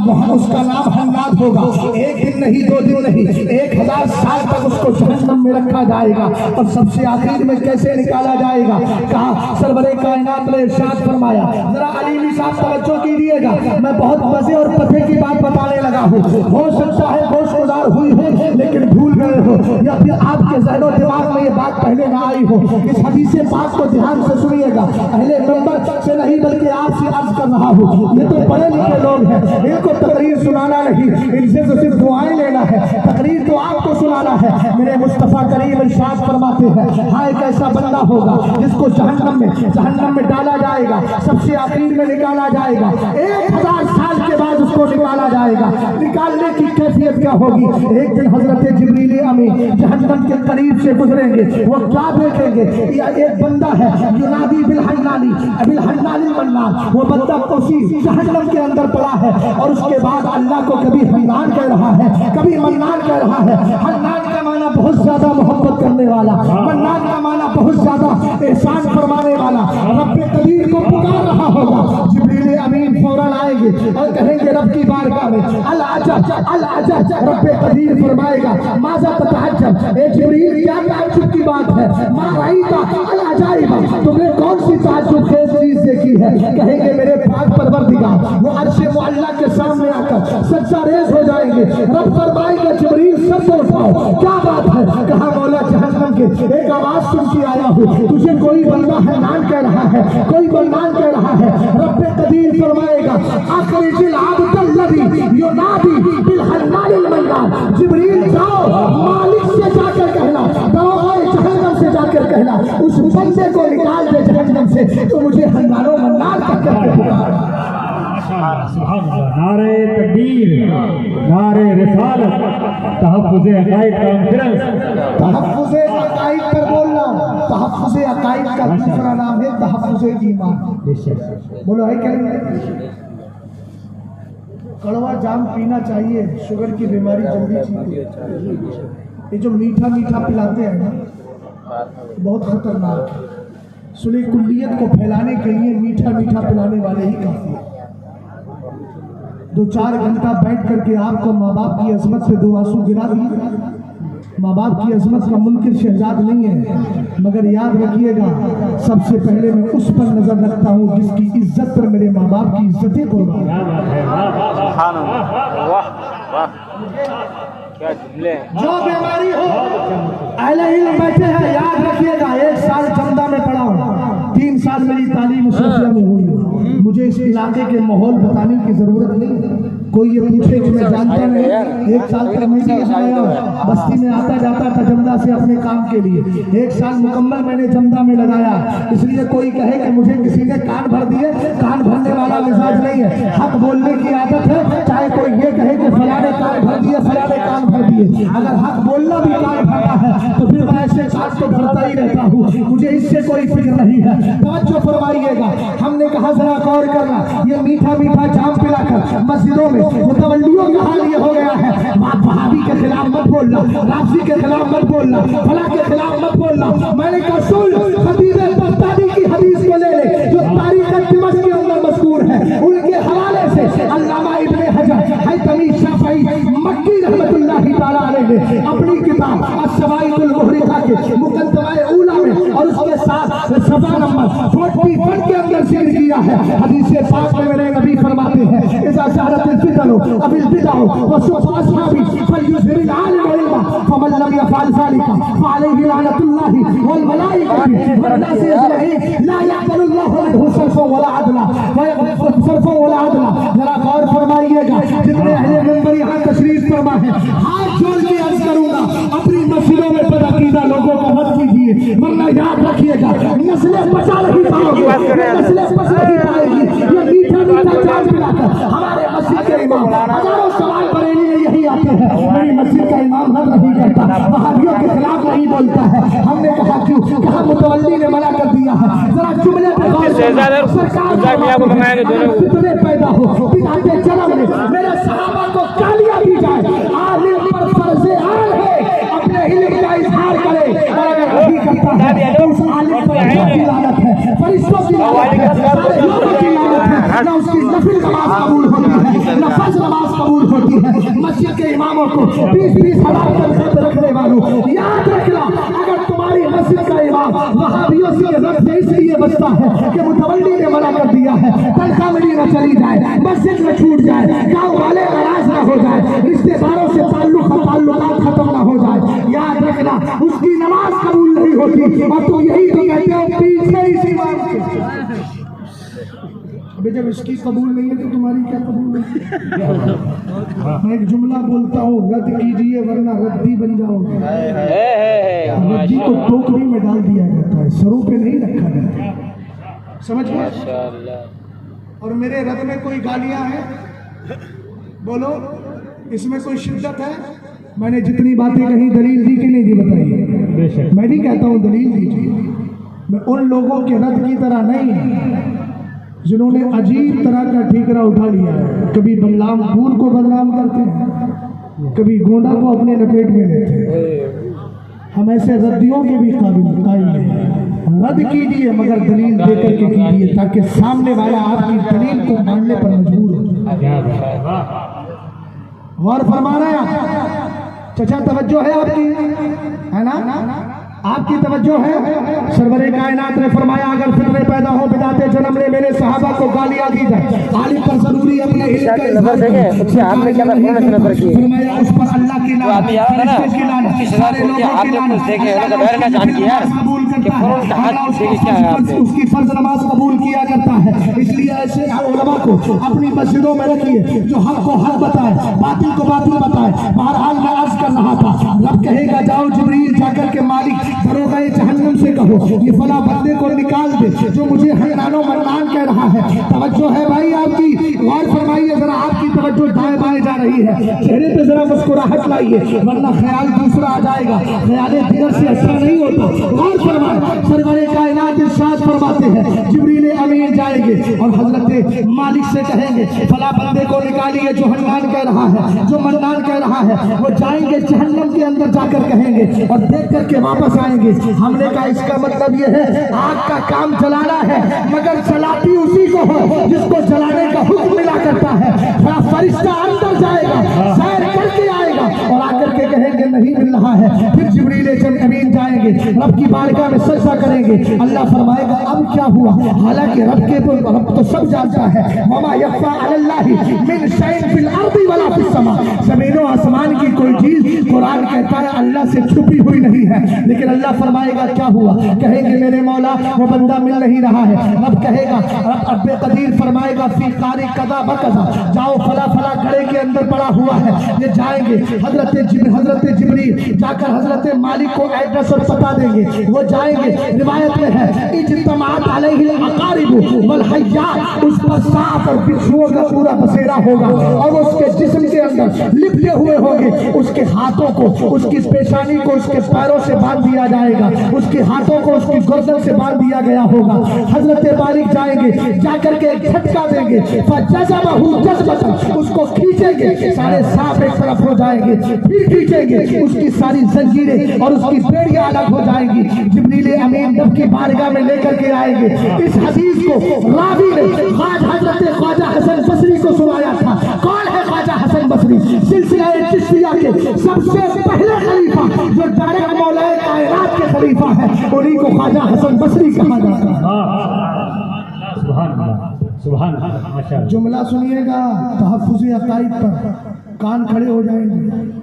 हन्नाद होगा। एक दिन नहीं, 2 दिन नहीं, 1000 साल तक उसको जहन्नम में रखा जाएगा और सबसे आखिर में कैसे निकाला जाएगा? कहा सरवरे कायनात ने इरशाद फरमाया, जरा अलीमी साहब तवज्जो कीजिएगा, मैं बहुत मजे और पते की बात बताने लगा हूँ। हो सकता है होशगुजार हुई हो लेकिन भूल गए हो, या फिर आपके ज़हनो दिमाग में ये बात पहले ना आई हो। इस हदीस पाक को ध्यान से सुनिएगा, अहले मेंबर से नहीं बल्कि आपसे अर्ज कर रहा हूँ। ये तो पढ़े लिखे लोग हैं, इनको तकरीर सुनाना नहीं, इनसे तो सिर्फ दुआएं लेना है, तकरीर तो आपको सुनाना है। मेरे मुस्तफ़ा करीम इरशाद फरमाते हैं, हाँ एक ऐसा बंदा होगा जिसको जहन्नम में डाला जाएगा, सबसे आखिर में निकाला जाएगा, 1000 साल के बाद उसको निकाला जाएगा। निकालने की कैफियत क्या होगी? एक दिन हजरत जिब्रील अमीन जहन्नम के करीब से गुजरेंगे, वो क्या देखेंगे? या एक बंदा है युनादी बिल हन्नानी मन्नान, वो बंदा उसी जहन्नम के अंदर पड़ा है और उसके बाद अल्लाह को कभी हन्नान कह रहा है, कभी मन्नान कह रहा है। हन्नान का माना बहुत ज्यादा मोहब्बत करने वाला, मन्नान का माना बहुत ज्यादा एहसान फरमाने वाला। रब्बे कदीर को पुकार रहा होगा, जिब्रील अमीन फौरन आएंगे और कहेंगे रब की बारगाह में अल आजा रब्बे कदीर फरमाएगा माज़ा ततहज्जब, ए जिब्रील क्या ताज्जुब की बात है? मा राइता अल अजाइबा, तुमने कौन सी ताज्जुब खेज चीज देखी है? कहेंगे मेरे पाक परवरदिगार, वो अर्शे मुअल्ला के सामने आकर सच्चा रेज हो जाएंगे। रब फरमाएगा जिब्रील सर से उठाओ, क्या बात है? कहा मौला जहन्नम के एक आवाज सुन के आया हूँ, तुझे कोई बंदा हन्नान कह रहा है, कोई मन्नान कह रहा है। रब्बे कदीर फरमाएगा अखरिजिल अब्दल्लज़ी युनादी बिल हन्नानिल मन्नान, जिब्रील जाओ मालिक से जाकर कहना, दरोगाए जहन्नम से जाकर कहना, उस बंदे को निकाल दे जहन्नम से, तो मुझे हन्नानो मन्नान कहकर पुकारा। नारे तकबीर, नारे रिसालत, तहफ़्फ़ुज़ अक़ाइद कॉन्फ्रेंस। तहफ़्फ़ुज़ अक़ाइद पर बोलना, तहफ़्फ़ुज़ अक़ाइद का दूसरा नाम है तहफ़्फ़ुज़ ईमान। बोलो है क्या? कड़वा जाम पीना चाहिए, शुगर की बीमारी जल्दी ठीक होती है। ये जो मीठा मीठा पिलाते हैं ना, बहुत खतरनाक है। सुलह कुल्लियत को फैलाने के लिए मीठा मीठा पिलाने वाले ही काफी हैं। 2-4 घंटा बैठ करके आपको माँ बाप की अजमत से 2 आंसू गिरा दिए। माँ बाप की अजमत का मुनकिर शहजाद नहीं है, मगर याद रखिएगा सबसे पहले मैं उस पर नजर रखता हूँ जिसकी इज्जत पर मेरे माँ बाप की इज्जतें कुर्बान। वाह वाह क्या जुमले हैं। जो बीमारी हो अहले इल्म बैठे हैं, याद रखिएगा 1 साल जमदा में पढ़ा हूँ, 3 साल मेरी तालीम सूफिया में हुई है। मुझे इस इलाके के माहौल बताने की जरूरत नहीं। कोई ये पूछे कि मैं जानता नहीं, 1 साल तक मैं भी आया बस्ती में आता जाता था जमदा से अपने काम के लिए। 1 साल मुकम्मल मैंने जमदा में लगाया। इसलिए कोई कहे कि मुझे किसी ने कान भर दिए, कान भरने वाला मिजाज नहीं है। हक बोलने की आदत है, चाहे कोई ये कहे कि फलाने कान भर दिए, फलाने कान भर दिए। अगर हक बोलना भी कान भरता है तो फिर मैं ऐसे कान तो भरता ही रहता हूँ, मुझे इससे कोई फिक्र नहीं है। तवज्जो फरमाइएगा, हमने कहा जरा गौर करना, ये मीठा मीठा जाम पिलाकर मस्जिदों में मुतवल्लियों का हाल ये हो गया है, वहाबी के खिलाफ मत बोलना, राफजी के खिलाफ मत बोलना, फला के खिलाफ मत बोलना। मैंने कहा सुन, खतीब बगदादी की हदीस को ले ले जो तारीख दिमश्क के अंदर मज़कूर है, उनके हवाले से अल्लामा इब्ने हजर हैतमी शाफई मक्की रहमतुल्लाहि ताला अलैहि ने अपनी किताब अश-शवाइदुल मुहरिका के मुकद्दमा ऊला में और उसके साथ सफा नंबर 41 के अंदर जिक्र किया है। हदीस पाक में मेरे नबी फरमाते हैं इज़ा शहरतिल फितनु अबिल बिदअु व सुफ़ अस्हाबी फलयुज़हिरिल आलिम इल्मा फमन लम यफ़अल ज़ालिका फ़अलैहि लअनतुल्लाहि वल मलाइकति वन नासि अजमईन ला यक़बलुल्लाहु मिनहु सर्फ़न वला अदला सर्फ़न वला अदला। जरा गौर फरमाइएगा, जितने अहले मिंबर यहाँ तशरीफ फरमा है, हाथ जोड़ के अर्ज करूंगा अपनी मस्जिदों में बदअकीदा लोगों को मत कीजिए, वरना याद रखिएगा नस्लें बचा नहीं पाओगे, नस्लें बच नहीं पाएगी। ये मीठा मीठा चाय पिलाकर हमारे मस्जिद के इमाम हजारों सवाल बरेली में यही आते हैं, मेरी मस्जिद का इमाम हद नहीं करता, वहाबियों के खिलाफ नहीं बोलता है। हमने कहा क्यों? कहा मुतवल्ली ने मना कर दिया है। जरा जुमले पे गौर फितने पैदा हो, बिदअतें जन्म ले, मेरे सहाबा को गालियां दी जाए, आलिम पर फर्ज़े आन है अपने इल्म का इजहार करे, और अगर नहीं करता है तो उस आलिम पर लानत है, फरिश्तों की लानत है, सारे लोगों की लानत है। न उसकी नफिल नमाज कबूल होती है, न फर्ज नमाज कबूल होती है। मस्जिद के इमामों को 20-20 हज़ार तनख्वाह रखने वालों, याद रखना, अगर तुम्हारी मस्जिद का इमाम वहाबियों से रख से इसलिए बचता है कि मुतवल्ली ने मना कर दिया है, तनख्वाह मेरी न चली जाए, मस्जिद न छूट जाए, गाँव वाले नाराज न हो जाए, रिश्तेदारों से ताल्लुकात खत्म न हो जाए, याद रखना उसकी नमाज कबूल नहीं होती। और तुम यही तो कहते हो पीछे इसी बात के। अबे जब इसकी कबूल नहीं है तो तुम्हारी क्या कबूल है? मैं एक जुमला बोलता हूँ, रद्द कीजिए वरना रद्दी बन जाओगे। रद्दी को टोकरी में डाल दिया जाता है, सरों पे नहीं रखा जाता, समझ गए? और मेरे रद्द में कोई गालियां हैं? बोलो, इसमें कोई शिद्दत है? मैंने जितनी बातें कही दलील दी कि नहीं दी बताइए? मैं नहीं कहता हूँ दलील दीजिए। मैं उन लोगों के रद्द की तरह नहीं जिन्होंने अजीब तरह का ठीकरा उठा लिया है, कभी बलरामपुर को बदनाम करते हैं, कभी गोंडा को अपने लपेट में लेते हैं। हम ऐसे रद्दियों के भी काबिल नहीं। रद्द कीजिए मगर दलील दे करके कीजिए, ताकि सामने वाला आपकी दलील को मानने पर मजबूर हो। गौर फरमा रहे हैं चचा, तवज्जो है आपकी, है ना? आपकी तवज्जो है? सरवरे कायनात ने फरमाया अगर फितने पैदा हो बिदाते जन्म ले, मेरे सहाबा को गालियां दी जाए, आलिम पर जरूरी अपने नजर देंगे उसके हाथ में क्या नजर की फरमाया उस पर अल्लाह की लानत, फरिश्ते की लानत, सारे लोगों की लानत, उसकी फर्ज नमाज कबूल किया करता है। इसलिए ऐसे उलमा को अपनी मस्जिदों में रखिए जो हक को हक बताए, बातिल को बातिल बताए। बहरहाल मैं अर्ज कर रहा था, रब कहेगा जाओ जिब्रील जाकर के मालिक दरोगा जहन्नम से कहो ये फला बंदे को निकाल दे जो मुझे हन्नानो मन्नान कह रहा है। तवज्जो है भाई आपकी? गौर फरमाइए जरा, आपकी तवज्जो दाएं बाएं जा रही है, चेहरे पे जरा मुस्कुराहट लाइए वरना ख्याल दूसरा आ जाएगा। ख्याल दिगर से अच्छा नहीं होता। गौर फरमाए, सरवरे कायनात इरशाद फरमाते हैं है जिब्रील अमीन जाएंगे और हजरत मालिक से कहेंगे फला बंदे को निकालिए जो हन्नान कह रहा है, जो मन्नान कह रहा है। वो जाएंगे जहन्नम के अंदर जाकर कहेंगे और देख करके वापस आएंगे। हमने कहा इसका मतलब ये है आग का काम जलाना है, मगर जलाती उसी को हो जिसको जलाने का हुक्म मिला करता है। फरिश्ता अंदर जाएगा, सैर करके आएगा और आकर के कहेंगे नहीं मिल रहा है। फिर जिब्रील अमीन जाएंगे, रब की बारगाह में सजदा करेंगे। अल्लाह फरमाएगा अब क्या हुआ, हालांकि रब तो सब जानता है। वमा यख्फा अलल्लाहि मिन शैइन फिल अर्दि वला फिस समा, जमीनों आसमान की कोई चीज कुरान कहता है अल्लाह से छुपी हुई नहीं है। लेकिन अल्लाह फरमाएगा क्या हुआ, कहेंगे मेरे मौला वो बंदा मिल नहीं रहा है। रब कहेगा, रब कदीर फरमाएगा फी कारी कदा बकदा, जाओ फला फला घड़े के अंदर पड़ा हुआ है। ये जाएंगे हजरत जिब्रील जाकर हजरत मालिक को एड्रेस और पता देंगे। वो जाएंगे, रिवायत में है इज्तमाअत अलैहिल अकारिबु वल हय्यात, उस पर सांप और बिच्छुओं का पूरा बसेरा होगा और उसके जिस्म के अंदर लिपटे हुए होंगे। उसके हाथों को, उसकी पेशानी को उसके पैरों से बांध दिया जाएगा, उसके हाथों को उसकी गर्दन से बांध दिया गया होगा। हजरत मालिक जाएंगे, जाकर के एक झटका देंगे, फजज़बहु जज़बतन, उसको खींचेंगे, सारे सांप एक तरफ हो जाएंगे। फिर खींचेंगे, उसकी सारी जंजीरें और उसकी बेड़ियां अलग हो जाएंगी। जिब्रील अमीन रब की बारगाह में लेकर के आएंगे। इस हदीस को रावी ने हजरत ख्वाजा हसन बसरी को सुनाया था। कौन है ख्वाजा हसन बसरी? सिलसिला चिश्तिया के सबसे पहले खलीफा, जो डायरेक्ट मौलाए कायनात के खलीफा है, उन्हीं को ख्वाजा हसन बसरी कहा जाता है। सुभान अल्लाह, सुभान अल्लाह, माशाअल्लाह। जुमला सुनिएगा, तहफ्फुज़ अक़ाइद पर कान खड़े हो जाएंगे।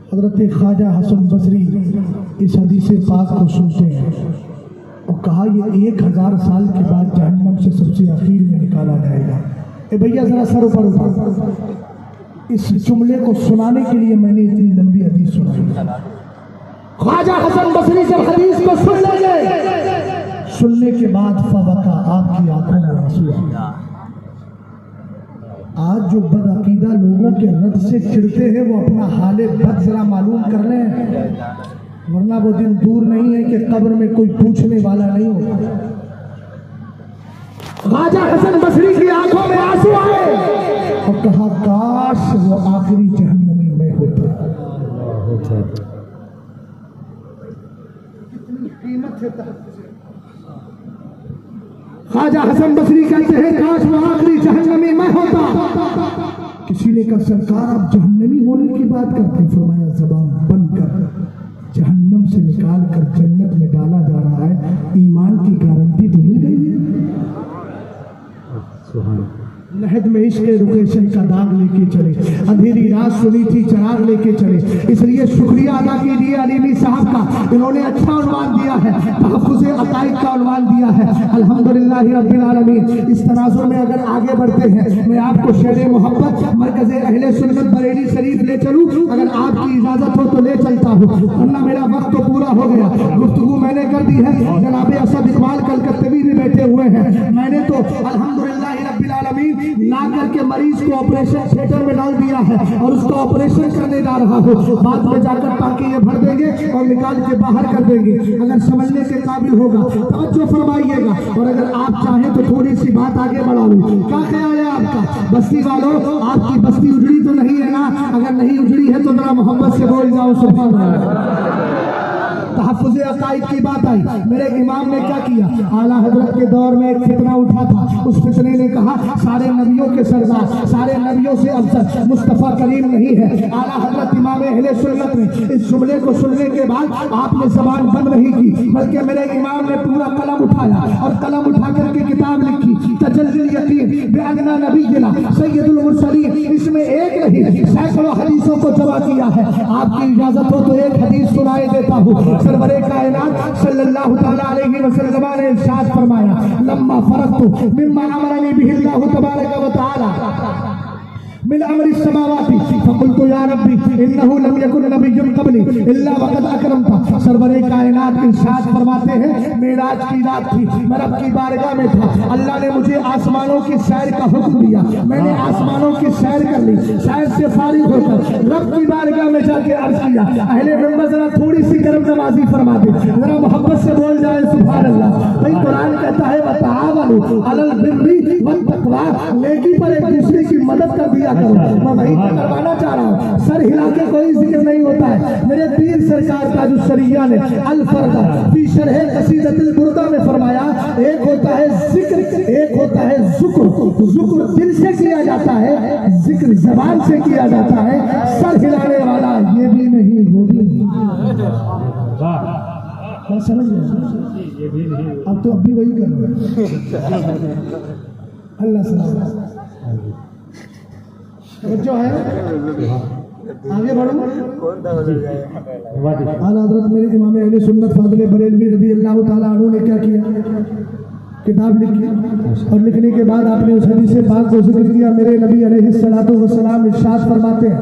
हजरत ख्वाजा हसन बसरी इस हदीस पाक को सुनते हैं और कहा ये 1000 साल के बाद जहन्नम से सबसे आखिर में निकाला जाएगा। ए भैया जरा सर ऊपर उठा। इस जुमले को सुनाने के लिए मैंने इतनी लंबी हदीस सुनाई। ख्वाजा हसन बसरी जब हदीस को सुन लेंगे, सुनने के बाद फबका, आपकी आंखों में आंसू आए। आज जो बदअकीदा लोगों के रद से चिढ़ते हैं वो अपना हाले बद जरा मालूम कर लें, वरना वो दिन दूर नहीं है कि कब्र में कोई पूछने वाला नहीं होगा। ख्वाजा हसन बसरी की आंखों में आंसू आए और कहा काश वो आखिरी जहन्नमी में होता। कितनी कीमत है। ख्वाजा हसन बसरी कहते हैं काश वो आखिरी जहन्नमी में होता। किसी ने कहा सरकार आप जहन्नमी होने की बात करते हैं। फरमाया जबान बंद कर, जहन्नम से निकाल कर जन्नत में डाला जा रहा है, ईमान की गारंटी तो मिल गई है। लहद में इश्क़ रुकेशन का दाग लेके चले, अंधेरी रात सुनी थी चराग लेके चले। इसलिए शुक्रिया अदा कीजिए अलीमी साहब का, इन्होंने अच्छा उन्वान दिया है, तहफ़्फ़ुज़ अक़ाइद का उन्वान दिया है। अल्हम्दुलिल्लाह रब्बिल आलमीन। इस तनाज़ुर में अगर आगे बढ़ते हैं, मैं आपको शेर मोहब्बत मरकज़ अहले सुन्नत बरेली शरीफ ले चलूँ, अगर आपकी इजाज़त हो तो ले चलता हूँ, वरना मेरा वक्त तो पूरा हो गया। गुफ्तगू मैंने कर दी है। जनाब असद इकबाल कलकत्तवी भी बैठे हुए हैं। मैंने तो अल्हम्दुलिल्लाह रब्बिल आलमीन ला करके मरीज को ऑपरेशन थिएटर में डाल दिया है और उसका ऑपरेशन करने जा रहा हूँ। बाद में जाकर ताकि ये भर देंगे और निकाल के बाहर कर देंगे। अगर समझने के काबिल होगा तवज्जो फरमाइएगा, और अगर आप चाहें तो थोड़ी सी बात आगे बढ़ा लूँ। क्या ख्याल है आपका? बस्ती वालों, आपकी बस्ती उजड़ी तो नहीं है ना? अगर नहीं उजड़ी है तो जरा मोहब्बत से बोल जाओ सुभान अल्लाह। तहफ़्फ़ुज़ अक़ाइद की बात आई, मेरे इमाम ने क्या किया? आला हज़रत के दौर में एक फितना उठा था। उस फितने ने कहा सारे नबियों के सरदार, सारे नबियों से अफजल मुस्तफ़ा करीम नहीं है। आला हज़रत इमाम अहले सुन्नत ने इस जुमले को सुनने के बाद आपने ज़बान बंद नहीं की, बल्कि मेरे इमाम ने पूरा कलम उठाया और कलम उठा करके किताब लिखी, तजल्लुल यकीन बिअन्ना नबिय्यना सय्यदुल मुरसलीन। इसमें एक नहीं सैकड़ों हदीसों को जमा किया है। आपकी इजाज़त हो तो एक हदीस सुनाई देता हूँ। सरवरे कायनात सल्लल्लाहु तआला अलैहि वसल्लम ने इरशाद फरमाया, लम्मा फरगतु मिम्मा अमरनी बिहिल्लाहु तबारक व तआला मिन अमरि समावाति फकुल्तु या रब्बी इन्नहु लम यकुन नबिय्युन क़ब्ली इल्ला वक़द अकरमता। सरवरे कायनात इरशाद फरमाते हैं, मेराज की रात थी, मैं रब की बारगाह में था। अल्लाह ने मुझे आसमानों की सैर का हुक्म दिया। मैंने आसमानों की सैर कर ली। सैर से फारिग होकर रब की बारगाह में जाके अर्ज़ किया, अहले मिंबर जरा थोड़ी सी गर्म नवाजी फरमा दे, जरा मोहब्बत से बोल जाए सुभान अल्लाह। भाई कुरान تعاवनु अलल बिर्रि वत तक़वा, नेकी पर एक दूसरे की मदद कर दिया करो। मैं वही करवाना चाह रहा हूँ। सर हिला के कोई जिक्र नहीं होता है। मेरे पीर सरकार का जो सरिया ने अल फर्दा फी शरह कसीदतुल बुर्दा में फरमाया, एक होता है जिक्र, एक होता है जुक्र। जुक्र दिल से किया जाता है, जिक्र जबान से किया जाता है। सर हिलाने वाला ये भी नहीं वो भी नहीं। वाह, बात समझ गए? ये भी नहीं। अब तो अब भी वही कर रहे हैं। अल्लाह सलाम जो है आगे बढ़ो। आला हज़रत मेरे इमाम अहले सुन्नत फाज़िल बरेलवी रज़ी अल्लाह ताला अन्हु ने क्या किया, किताब लिखी और लिखने के बाद आपने उस हदीस पाक को जिक्र किया। मेरे नबी अलैहिस्सलातु वस्सलाम इरशाद फरमाते हैं,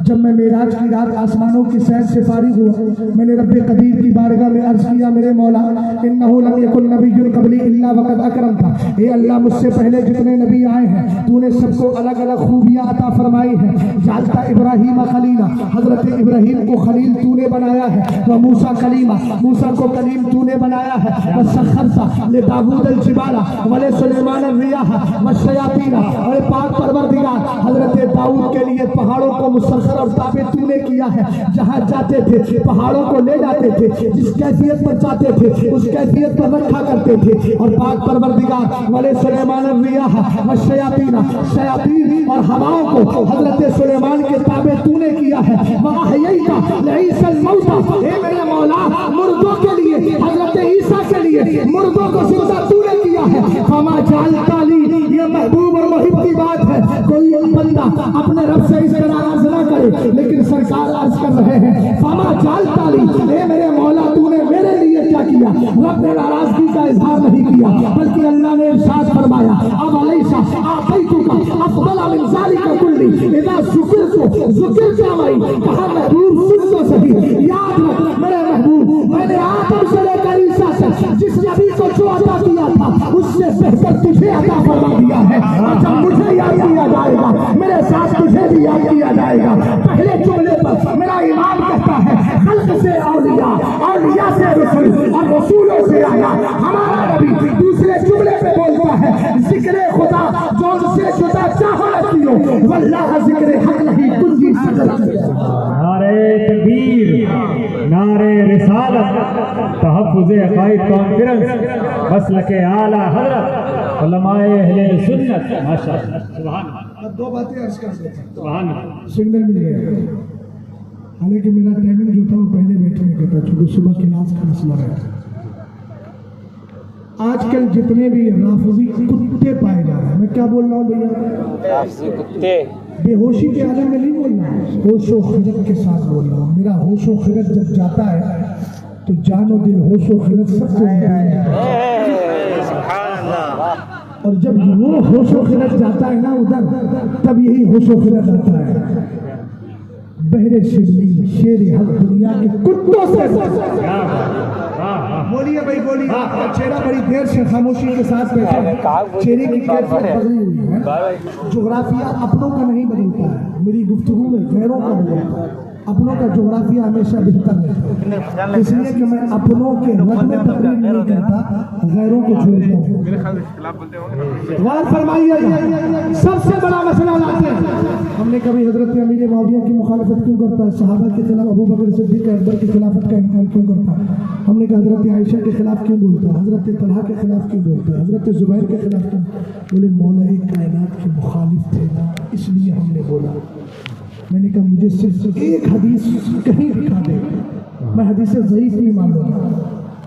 जब मैं मेराज की रात आसमानों की सैर से फारिग हुआ, मैंने रब्बे कदीर की बारगाह में अर्ज किया, मेरे मौला इन्नहु लम यकुन नबिय्युन क़बली इल्ला वक़द अकरमता। हे अल्लाह, मुझसे पहले जितने नबी आए हैं तूने सबको अलग अलग खूबियाँ अता फरमाई है। जालता इब्राहीम खलीला, हजरत इब्राहीम को खलील तूने बनाया है। व मूसा कलीमा, मूसा को कलीम तूने बनाया है। व सखरता ले दाऊद जिबाला वले सुलेमान रियाह व शयातीना, और पाक परवरदिगार हजरत दाऊद के लिए पहाड़ों को मुसख्खर और ताबे तूने किया है। जहाँ जाते थे पहाड़ों को ले जाते थे, जिस कैफियत पर चाहते थे उस कैफियत पर रखा करते थे। और पाक परवरदिगार वले सुलेमान रियाह व शयातीना, शयातीन और हवाओं को हजरत सुलेमान के ताबे तूने किया है। वह अहयैता लईसल मौता, हे मेरे मौला मुर्दों के लिए, हजरत ईसा के लिए मुर्दों को जिंदा तूने किया है। फमा जाल ताली, ये महबूब और मुहिब की बात है। कोई एक बंदा अपने रब से इस तरह नाराज ना करे, लेकिन सरकार अर्ज कर रहे हैं फमा जाल ताली, हे मेरे मौला तूने मेरे लिए क्या किया। रब ने नाराजगी का इजहार नहीं किया, बल्कि अल्लाह ने इरशाद फरमाया, अब अलैसा आतैतुका अफदल मिन ज़ालिका कुल्ली इज़ा ज़ुकिरतु ज़ुकिरता मई। कहा महबूब सुन तो सही, याद रख मेरे महबूब, मैंने आदम से लेकर ईसा से जिस नबी को जो अता किया था उससे बेहतर तुझे अता फरमा दिया है। अच्छा, मुझे याद किया जाएगा, मेरे साथ तुझे भी याद किया जाएगा। पहले जुमले पर मेरा ईमान कहता है खल्क से औलिया, औलिया से रसूल और रसूलों से आया हमारा नबी। दूसरे जुमले पे बोलता है जिक्र खुदा जो उससे जुदा चाहती हो, वल्लाह जिक्र हक नहीं कुंजी सजद। नारे तकबीर, नारे रिसालत, तहफ़्फ़ुज़ अक़ाइद कॉन्फ्रेंस, मसलके आला हज़रत उलमाए अहले सुन्नत। माशाअल्लाह, सुभान अल्लाह। अब दो बातें अर्ज कर देता हूं। सुभान अल्लाह। सिग्नल मिल गया, हालांकि मेरा टाइमिंग जो था वो पहले बैठने का था, क्योंकि सुबह क्लास का मसला है। आजकल जितने भी राफजी कुत्ते पाए जा रहे हैं, मैं क्या बोल रहा हूँ भैया, कुत्ते बेहोशी के आलम में नहीं बोल रहा हूँ, होशो खिरत के साथ बोल रहा हूँ। मेरा होशो खिरत जब जाता है तो जानो दिल होशो खिरत सबसे और जब वो होशो खिरत जाता है ना उधर, तब यही होशो खिरत आता है। बहरे शिबली शेर हक दुनिया के कुत्तों से बोलिए भाई बोलिए। चेहरा बड़ी देर से खामोशी के साथ बैठा है, चेहरे की कैफियत बदली हुई है। जोग्राफिया अपनों का नहीं बदलता है, मेरी गुफ्तगू में गैरों का बदलता है। अपनों का जोग्राफिया हमेशा बेहतर रहता है, इसलिए कि मैं अपनों के हक में तकरीर नहीं करता, गैरों को छोड़ता हूँ। गौर फरमाइएगा, सबसे बड़ा मसला लाते हैं। हमने कभी हजरत अमीर मौविया की मुखालफत क्यों करता है, सहाबा के खिलाफ अबू बकर सिद्दीक़ अकबर की खिलाफत का इनकार क्यों करता है। हमने कहा हजरत आयशा के खिलाफ क्यों बोलता है, हजरत तलहा के खिलाफ क्यों बोलता है, हजरत जुबैर के खिलाफ क्यों। बोले मौला कायनात के मुखालिफ थे ना, इसलिए हमने बोला। मैंने कहा मुझे सिर्फ एक हदीस कहीं दिखा दे, मैं हदीस ज़ईफ़ नहीं मानूंगा।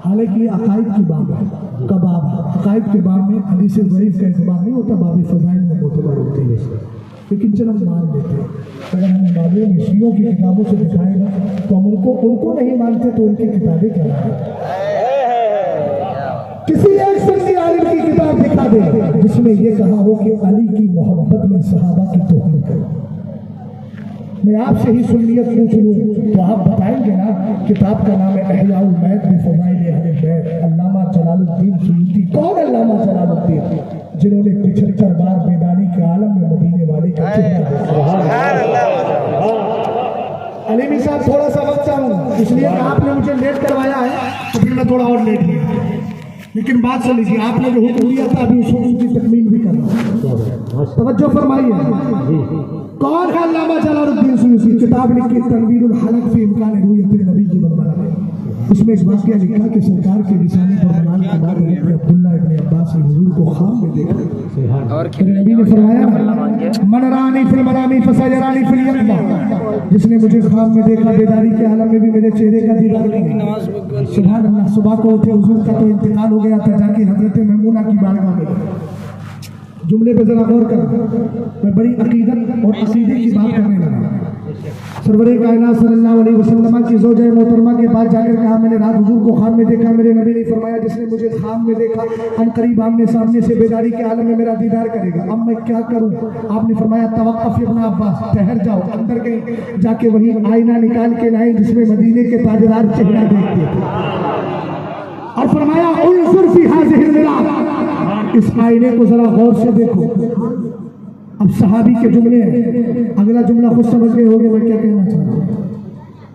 हालांकि ये अकायद की बात है, कबाब अकायद के बाब में हदीस ज़ईफ़ का एतबार नहीं होता, बाब फ़ज़ाइल में मोतबर होती है, लेकिन चलो हम मान लेते हैं। अगर हमें मालूम है शियों की किताबों से दिखाएगा तो हम उनको नहीं मानते, तो उनकी किताबें क्या है। किसी एक सुन्नी आलिम की किताब दिखा दे जिसमें ये कहा हो कि अली की मोहब्बत में सहाबा की तौहीन करो। मैं आपसे ही सुन्नियत पूछ लूँ तो आप बताएंगे ना। किताब का नाम है इहयाउल बैत बिफ़ज़ाइल अहले बैत, अल्लामा जलालुद्दीन सुयूती। कौन अल्लामा जलालुद्दीन, जिन्होंने 75 बार बेदानी के आलम में मदीने वाले का चेहरा देखा। अलीमी साहब थोड़ा सा वक्त चाहूँ, इसलिए कि आपने मुझे लेट करवाया है तो फिर मैं थोड़ा और लेट हूँ। لیکن بات سن لیجیے، آپ نے جو حکم دیا تھا ابھی اس حکم کی تکمیل بھی کرنا، توجہ فرمائیے۔ کون ہے علامہ جلال الدین سیوطی؟ کتاب لکھی تنویر الحلق فی امکان رؤیت النبی کی بربرا، اس میں ایک واقعہ لکھا کہ سرکار کے رسالے پر بلال کے بعد حضرت عبداللہ ابن عباس نے حضور کو خواب میں دیکھا، میرے نبی نے فرمایا من رانی فی المنام فسیرانی فی الیقظہ، جس نے مجھے خواب میں دیکھا بیداری کے عالم میں بھی میرے چہرے کا دیدار کرے۔ سبحان اللہ، صبح کو اٹھے، حضور کا تو انتقال ہو گیا تھا، جا کے حضرت میمونہ کی بارگاہ میں جملے پہ ذرا غور کر، میں بڑی عقیدت اور عقیدے کی بات کرنے لگا۔ سرور کائنات صلی اللہ علیہ وسلم کی زوجہ محترمہ کے پاس جا کر کہا میں نے رات حضور کو خواب میں دیکھا، میرے نبی نے فرمایا جس نے مجھے خواب میں دیکھا ان قریب آمنے سامنے سے بیداری کے عالم میں میرا دیدار کرے گا، اب میں کیا کروں؟ آپ نے فرمایا توقف ابن عباس، ٹھہر جاؤ۔ اندر گئے، جا کے وہی آئینہ نکال کے لائے جس میں مدینے کے تاجدار چہرہ دیکھتے تھے، اور فرمایا انظر فی ہذہ المراۃ، اس آئینے کو ذرا غور سے دیکھو۔ اب صحابی کے جملے ہیں، اگلا جملہ خود سمجھ گئے ہوگے میں کیا کہنا چاہتا ہوں۔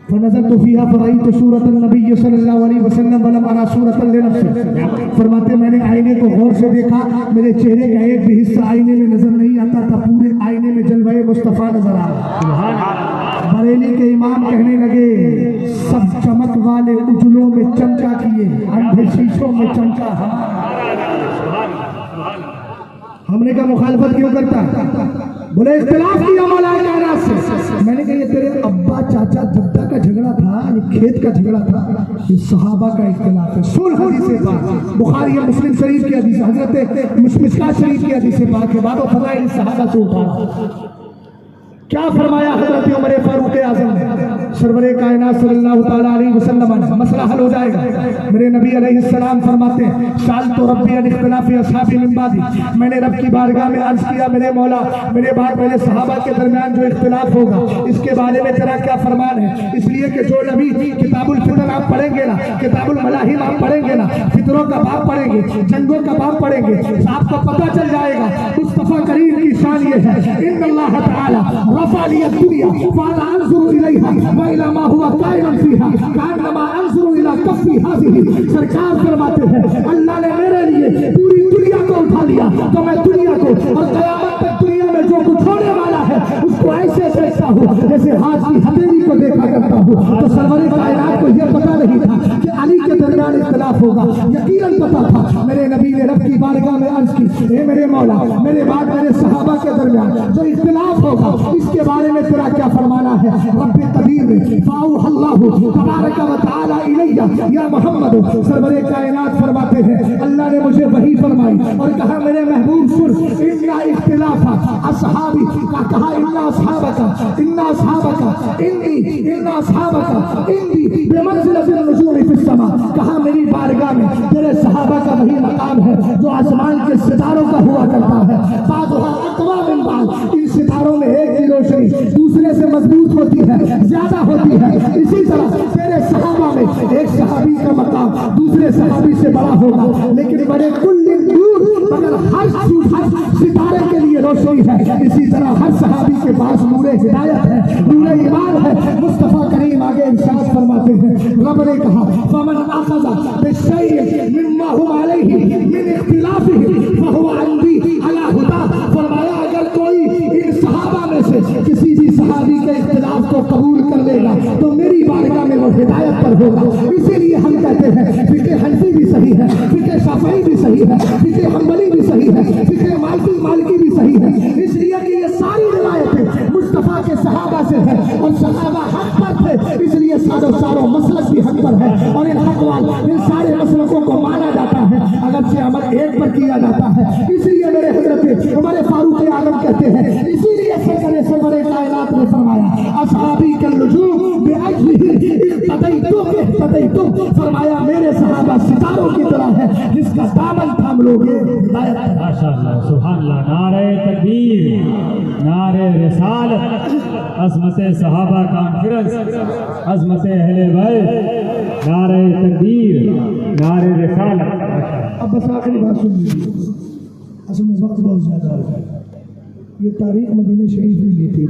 فنظرت فیہا فرأیت صورت النبی صلی اللہ علیہ وسلم ولم ارى صورت لنفسی، فرماتے میں نے آئینے کو غور سے دیکھا، میرے چہرے کا ایک بھی حصہ آئینے میں نظر نہیں آتا تھا، پورے آئینے میں جلوہ مصطفیٰ نظر آ رہا۔ بریلی کے امام کہنے لگے سب چمک والے اجلوں میں چمکا کیے، اندھے شیشوں میں چمکا ہم نے کہا مخالفت کیوں کرتا ہے؟ بولے اختلاف کیا مولا کائنات سے۔ میں نے کہا یہ تیرے ابا چاچا جدہ کا جھگڑا تھا، یہ کھیت کا جھگڑا تھا، یہ صحابہ کا اختلاف ہے۔ صلح حدیث پاک، بخاری مسلم شریف کی حدیث، حضرت مشکات شریف کی حدیث پاک ہے، بعد و فضائل صحابہ سے اٹھا۔ کیا فرمایا حضرت عمر فاروق اعظم نے؟ سرور کائنات صلی اللہ تعالیٰ علیہ وسلم، مسئلہ حل ہو جائے گا۔ میرے نبی علیہ السلام فرماتے ہیں سألت ربی عن اختلاف اصحاب من بعدی، میں نے رب کی بارگاہ میں عرض کیا میرے مولا میرے بعد میرے صحابہ کے درمیان جو اختلاف ہوگا اس کے بارے میں تیرا کیا فرمان ہے؟ اس لیے کہ جو نبی کتاب الفتن آپ پڑھیں گے نا، کتاب الملاحم آپ پڑھیں گے نا، فتنوں کا باب پڑھیں گے، جنگوں کا باب پڑھیں گے، آپ کو پتہ چل جائے گا مصطفیٰ کریم کی شان یہ ہے ان اللہ تعالی رفع لی الدنیا فانا انظر الیہا وإلی ما هو قائم فیہا کانما انظر الی کفی ہذہ۔ سرکار فرماتے ہیں اللہ نے میرے لیے پوری دنیا کو اٹھا لیا تو میں دنیا کو اور قیامت تک دنیا میں جو کچھ ہونے والا ہے اس کو ایسے دیکھتا ہوں جیسے ہاتھ کی ہتھیلی کو دیکھا کرتا ہوں۔ تو سرور کائنات کو یہ پتہ نہیں تھا کہ علی کے درمیان اختلاف ہوگا، یقیناً پتہ تھا۔ میرے نبی نے رب کی بارگاہ میں عرض کی اے میرے مولا میرے بعد میرے صحابہ کے درمیان جو اختلاف ہوگا اس کے بارے میں تیرا کیا فرمانا ہے؟ رب قدیر نے فاوحى اللہ تبارک و تعالی الیہ یا محمد، سرور کائنات فرماتے ہیں اللہ نے مجھے وحی فرمائی اور کہا میرے محبوب سن ان اختلاف اصحابی کا، کہا ان اصحابک ان اصحابک ان اصحابک انی بمنزلۃ النجوم فی السماء، کہا میری بارگاہ میں تیرے صحابہ کا وہی مقام ہے جو آسمان کے ستاروں کا ہوا کرتا ہے، بعضھا اقوی من بعض، ان ستاروں میں ایک کی روشنی دوسرے سے مضبوط ہوتی ہے، زیادہ ہوتی ہے، اسی طرح تیرے صحابہ میں ایک صحابی کا مقام دوسرے صحابی سے بڑا ہوگا، لیکن بڑے کل نور، مگر ہر ستارے کے لیے روشنی ہے، اسی طرح ہر صحابی کے پاس نور ہدایت ہے، نور ایمان ہے۔ مصطفیٰ کریم آگے ارشاد فرماتے ہیں رب نے کہا فمن اخذ بالشیء مما هو علیہ من اختلافہ فهو عندی علی ہدی، فرمایا اگر کوئی ان صحابہ میں سے کسی بھی صحابی کے اختلاف کو قبول کر لے گا تو میری بارگاہ میں وہ ہدایت پر ہوگا۔ اسی لیے ہم کہتے ہیں فقہ حنفی بھی صحیح ہے، فقہ شافعی بھی صحیح ہے، فقہ حنبلی بھی صحیح ہے، فقہ مالکی بھی صحیح ہے، اس لیے کہ یہ ساری روایتیں مصطفیٰ کے صحابہ سے ہیں اور صحابہ حق پر تھے، اس لیے ساروں مسلک بھی حق پر ہے اور ان حق والے ان سارے مسلکوں کو مانا جاتا ہے اگرچہ عمل ایک پر کیا جاتا ہے۔ اس لیے میرے حضرت عمر فاروق اعظم کہتے ہیں اسی لیے سرور کائنات نے فرمایا اصحابی کالنجوم بعجلہ اقتدیتم، فرمایا میرے صحابہ ستاروں کی طرح ہے جس کا دامن تھام لوگے ہدایت ہے۔ ماشاءاللہ سبحان اللہ، نعرہ تکبیر، نعرہ رسالت، عظمت صحابہ کانفرنس، عظمت اہل بیت، نعرہ تکبیر، نعرہ رسالت۔ اب بس آخری بات سن لیجیے، اصل میں وقت بہت زیادہ ہو گیا، یہ تاریخ مدینہ شریف میں لیتی ہے۔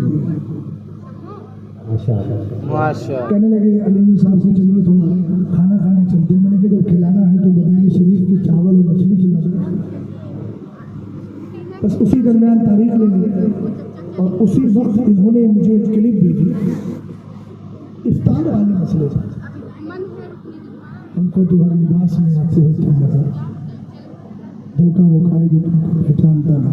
کہنے لگے علی صاحب سے چلیے تھوڑا کھانا کھانے چلتے، میں نے کہا جب کھلانا ہے تو مدینہ شریف کے چاول बस उसी दरमियान तारीख ले ली और उसी वक्त इन्होंने मुझे एक क्लिप भेजी इफ्तार वाले मसले से। हमको तुम्हारे लिबास में आते हो तुम लगा धोखा वो खाए जो तुमको पहचानता ना।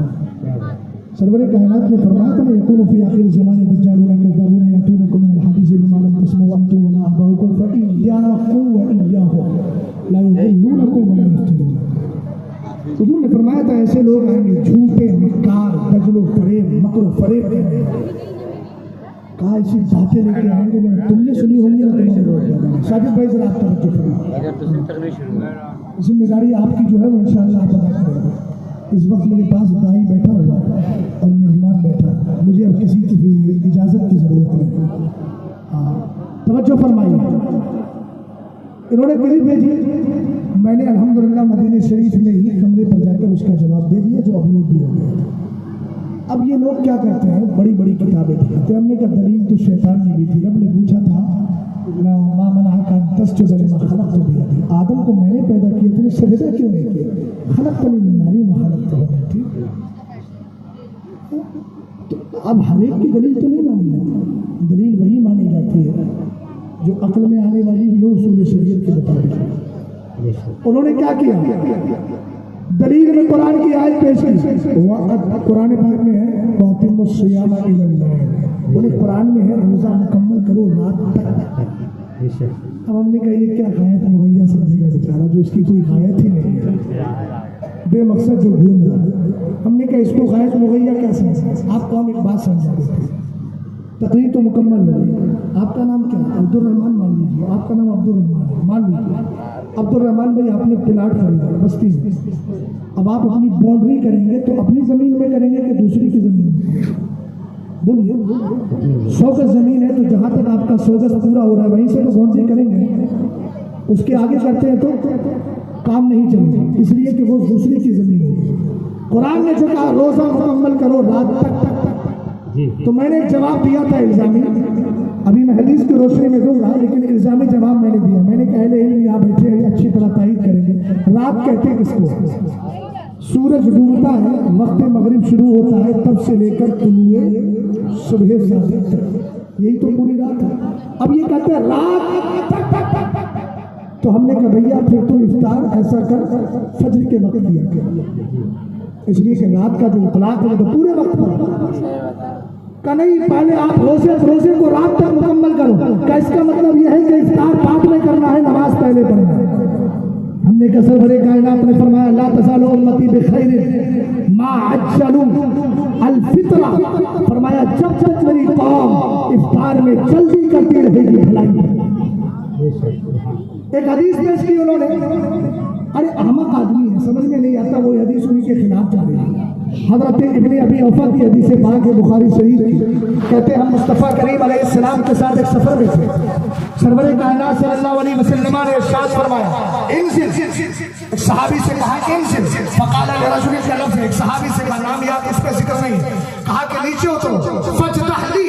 सरवर कायनात ने फरमाया था ना यकून फी आखिर ज़माने दज्जालून कज़्ज़ाबून यातूनकुम मिनल हदीस बिमा लम तस्मऊ अंतुम वला आबाउकुम फइय्याकुम व इय्याहुम ला युज़िल्लूनकुम वला यफ्तिनून। हुजूर ने फरमाया था ऐसे लोग आएंगे झूठे निकार दजलो फरेब मकरो फरेब कहा ऐसी बातें लेके आएंगे ना तुमने सुनी होंगी ना तुम्हारे रोज। साजिद भाई जरा आप तवज्जो फरमाइए, जिम्मेदारी आपकी जो है वो इंशाअल्लाह आप अदा करेंगे। इस वक्त मेरे पास दाई बैठा हुआ और मेहमान बैठा, मुझे अब किसी की इजाज़त की ज़रूरत नहीं। तवज्जो फरमाइए, इन्होंने क्लिप भेजी, मैंने अल्हम्दुलिल्लाह मदीने शरीफ में ही कमरे पर जाकर उसका जवाब दे दिया जो अपलोड भी हो गया। अब ये लोग क्या करते हैं, बड़ी बड़ी किताबें दिखाते हैं। हमने कहा दलील तो शैतान ने भी थी। रब ने पूछा था ना मामना का तस्जुद लिमा खलक़तु बियदी, आदम को मैंने पैदा किया तूने सजदा क्यों नहीं किया? खलक़तनी मिन नारिन व खलक़तहु थी। तो अब हर एक की दलील तो नहीं मानी जाती, दलील वही मानी जाती है जो अक्ल में आने वाली भी हो उसूल शरीयत के मुताबिक। उन्होंने क्या किया, दलील में कुरान की आयत पेश की, कुरान पाक में है वातिमुस सियाम इलल लैल, बोले कुरान में है रोजा मुकम्मल करो रात तक। अब हमने कहा ये क्या गायत मुहैया समझेगा बेचारा जो इसकी कोई गायत ही नहीं है, बेमकसद जो घूम रहा है। हमने कहा इसको गायत मुहैया क्या समझा? आपको हम एक बात समझा देते हैं, तकरीर तो मुकम्मल हो गई। आपका नाम क्या है? अब्दुल रहमान मान लीजिए, आपका नाम अब्दुल रहमान है, मान लीजिए। अब्दुल रहमान भाई आपने प्लाट खरीदा बस्ती में, अब आप अपनी बाउंड्री करेंगे तो अपनी ज़मीन में करेंगे कि दूसरी की ज़मीन में? बोलिए, 100 गज ज़मीन है तो जहाँ तक आपका 100 गज पूरा हो रहा है वहीं से तो बाउंड्री करेंगे, उसके आगे करते हैं तो काम नहीं चलेगा, इसलिए कि वो दूसरी की ज़मीन है। कुरान ने जो कहा रोज़ा मुकम्मल करो रात तक, तो मैंने एक जवाब दिया था इल्ज़ामी, अभी मैं हदीस की रोशनी में दूंगा लेकिन इल्ज़ामी जवाब मैंने दिया। मैंने कहा यहाँ बैठे हैं अच्छी तरह तारीफ करेंगे, रात कहते हैं किसको? सूरज डूबता है, वक्त मगरिब शुरू होता है तब से लेकर तुलुए सुबह सादिक तक, यही तो पूरी रात है। अब ये कहते हैं रात तक, तो हमने कहा भैया फिर तो इफ्तार ऐसा कर फज्र के वक्त दिया कर, इसलिए कि रात का जो इतलाक है तो पूरे वक्त पर का नहीं, पहले आप रोजे को रात तक मुकम्मल करो। क्या इसका मतलब यह है कि इफ्तार बाद में करना है, नमाज पहले पढ़ना है? हमने कहा सरवरे कायनात ने फरमाया ला तज़ालु उम्मती बिखैर मा अज्जलू अल फित्रा, फरमाया जब तक मेरी कौम इफ्तार में जल्दी करती रहेगी भलाई। एक हदीस पेश की उन्होंने, अरे अहमक आदमी है, समझ में नहीं आता, वो हदीस उन्हीं के खिलाफ जा रही है। हज़रत इब्न अबी औफा की हदीस पाक है बुखारी शरीफ की, कहते हैं हम मुस्तफ़ा करीम अलैहिस्सलाम के साथ एक सफर में थे, सरवरे कायनात सल्लल्लाहु अलैहि वसल्लम ने इरशाद फरमाया इंसिल, एक सहाबी से कहा इंसिल, फकाला लिरजुल का लफ्ज़ है, एक सहाबी से कहा, नाम याद इस पे जिक्र नहीं, कहा कि नीचे उतरो, फजतहली,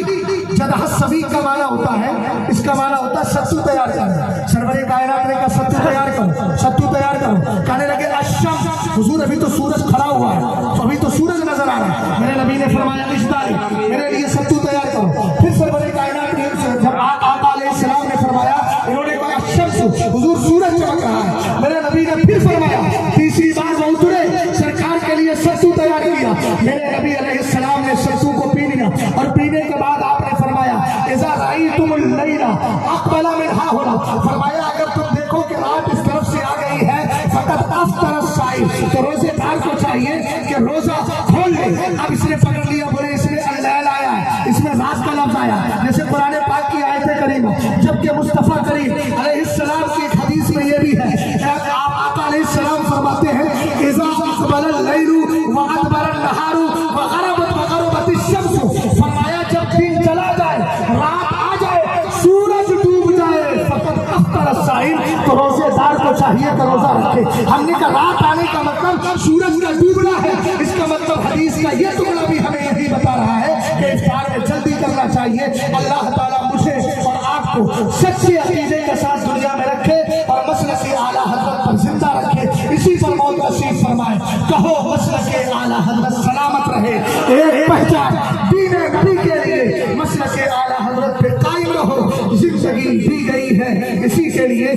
जदह सभी का माना होता है, इसका माना होता है सत्तू तैयार करना। सरवरे कायनात ने कहा सत्तू तैयार करो, सत्तू तैयार करो। कहने लगे अशम, हुजूर अभी तो सूरज खड़ा हुआ है, तो अभी तो सूरज नजर आ रहा है। मेरे नबी ने फरमाया इश्तारी, मेरे लिए सत्तू तैयार करो। फिर सरवरे कायनात ने जब आका अलैहिस्सलाम ने फरमाया, इन्होंने कहा शम्स, हुजूर सूरज चमक रहा है। मेरे नबी ने फिर फरमाया, तीसरी बार वो उतरे, सरकार के लिए सत्तू तैयार किया। मेरे नबी अलैहिस्सलाम ने सत्तू को पी लिया और पीने के बाद आपने फरमाया इज़ा राइतुमुल लैला अक़बला मिनहा होना, फरमाया अगर तुम देखो कि रात इस तरफ से आ गई है फक़द अफ़तर अस्साइम, तो रोजेदार को चाहिए कि रोजा खोल ले। अब इसने पकड़ लिया, बोले इसमें अल-लैल आया है, इसमें रात का लफ्ज़ आया, जैसे कुरान पाक की आयत करीमा, जबकि मुस्तफ़ा करीम अलैहिस्सलाम की एक हदीस में ये भी है, आप आका अलैहिस्सलाम फरमाते हैं इज़ा अक़बलल लैलु व अदबरन नहारु व ग़रबत व ग़रबतिश शम्सु, फरमाया जब दिन चला जाए, रात आ जाए, सूरज डूब जाए, फक़द अफ़तर अस्साइम, तो रोजेदार को चाहिए कि रोजा रखे। हमने कहा रात आने का मतलब सूरज का डूबना है, इसका मतलब हदीस का ये टुकड़ा भी हमें यही बता रहा है कि इफ्तार में जल्दी करना चाहिए। अल्लाह ताला मुझे और आपको सच्चे अकीदे के साथ दुनिया में रखे और मसलक आला हज़रत पर जिंदा रखे, इसी पर मौत नसीब फरमाए। कहो मसलक आला हज़रत सलामत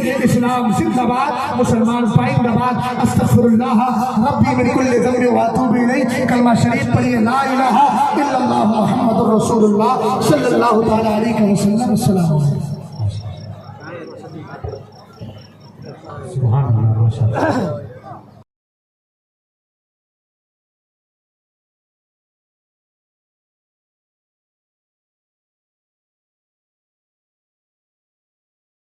اسلام زندہ باد، مسلمان پائندہ باد۔ استغفر اللہ ربی من کل ذنب واتوب الیہ۔ کلمہ شریف پڑھیے، لا الہ الا اللہ محمد رسول اللہ صلی اللہ تعالی علیہ وسلم۔ السلام علیکم۔ سبحان اللہ، ماشاء اللہ۔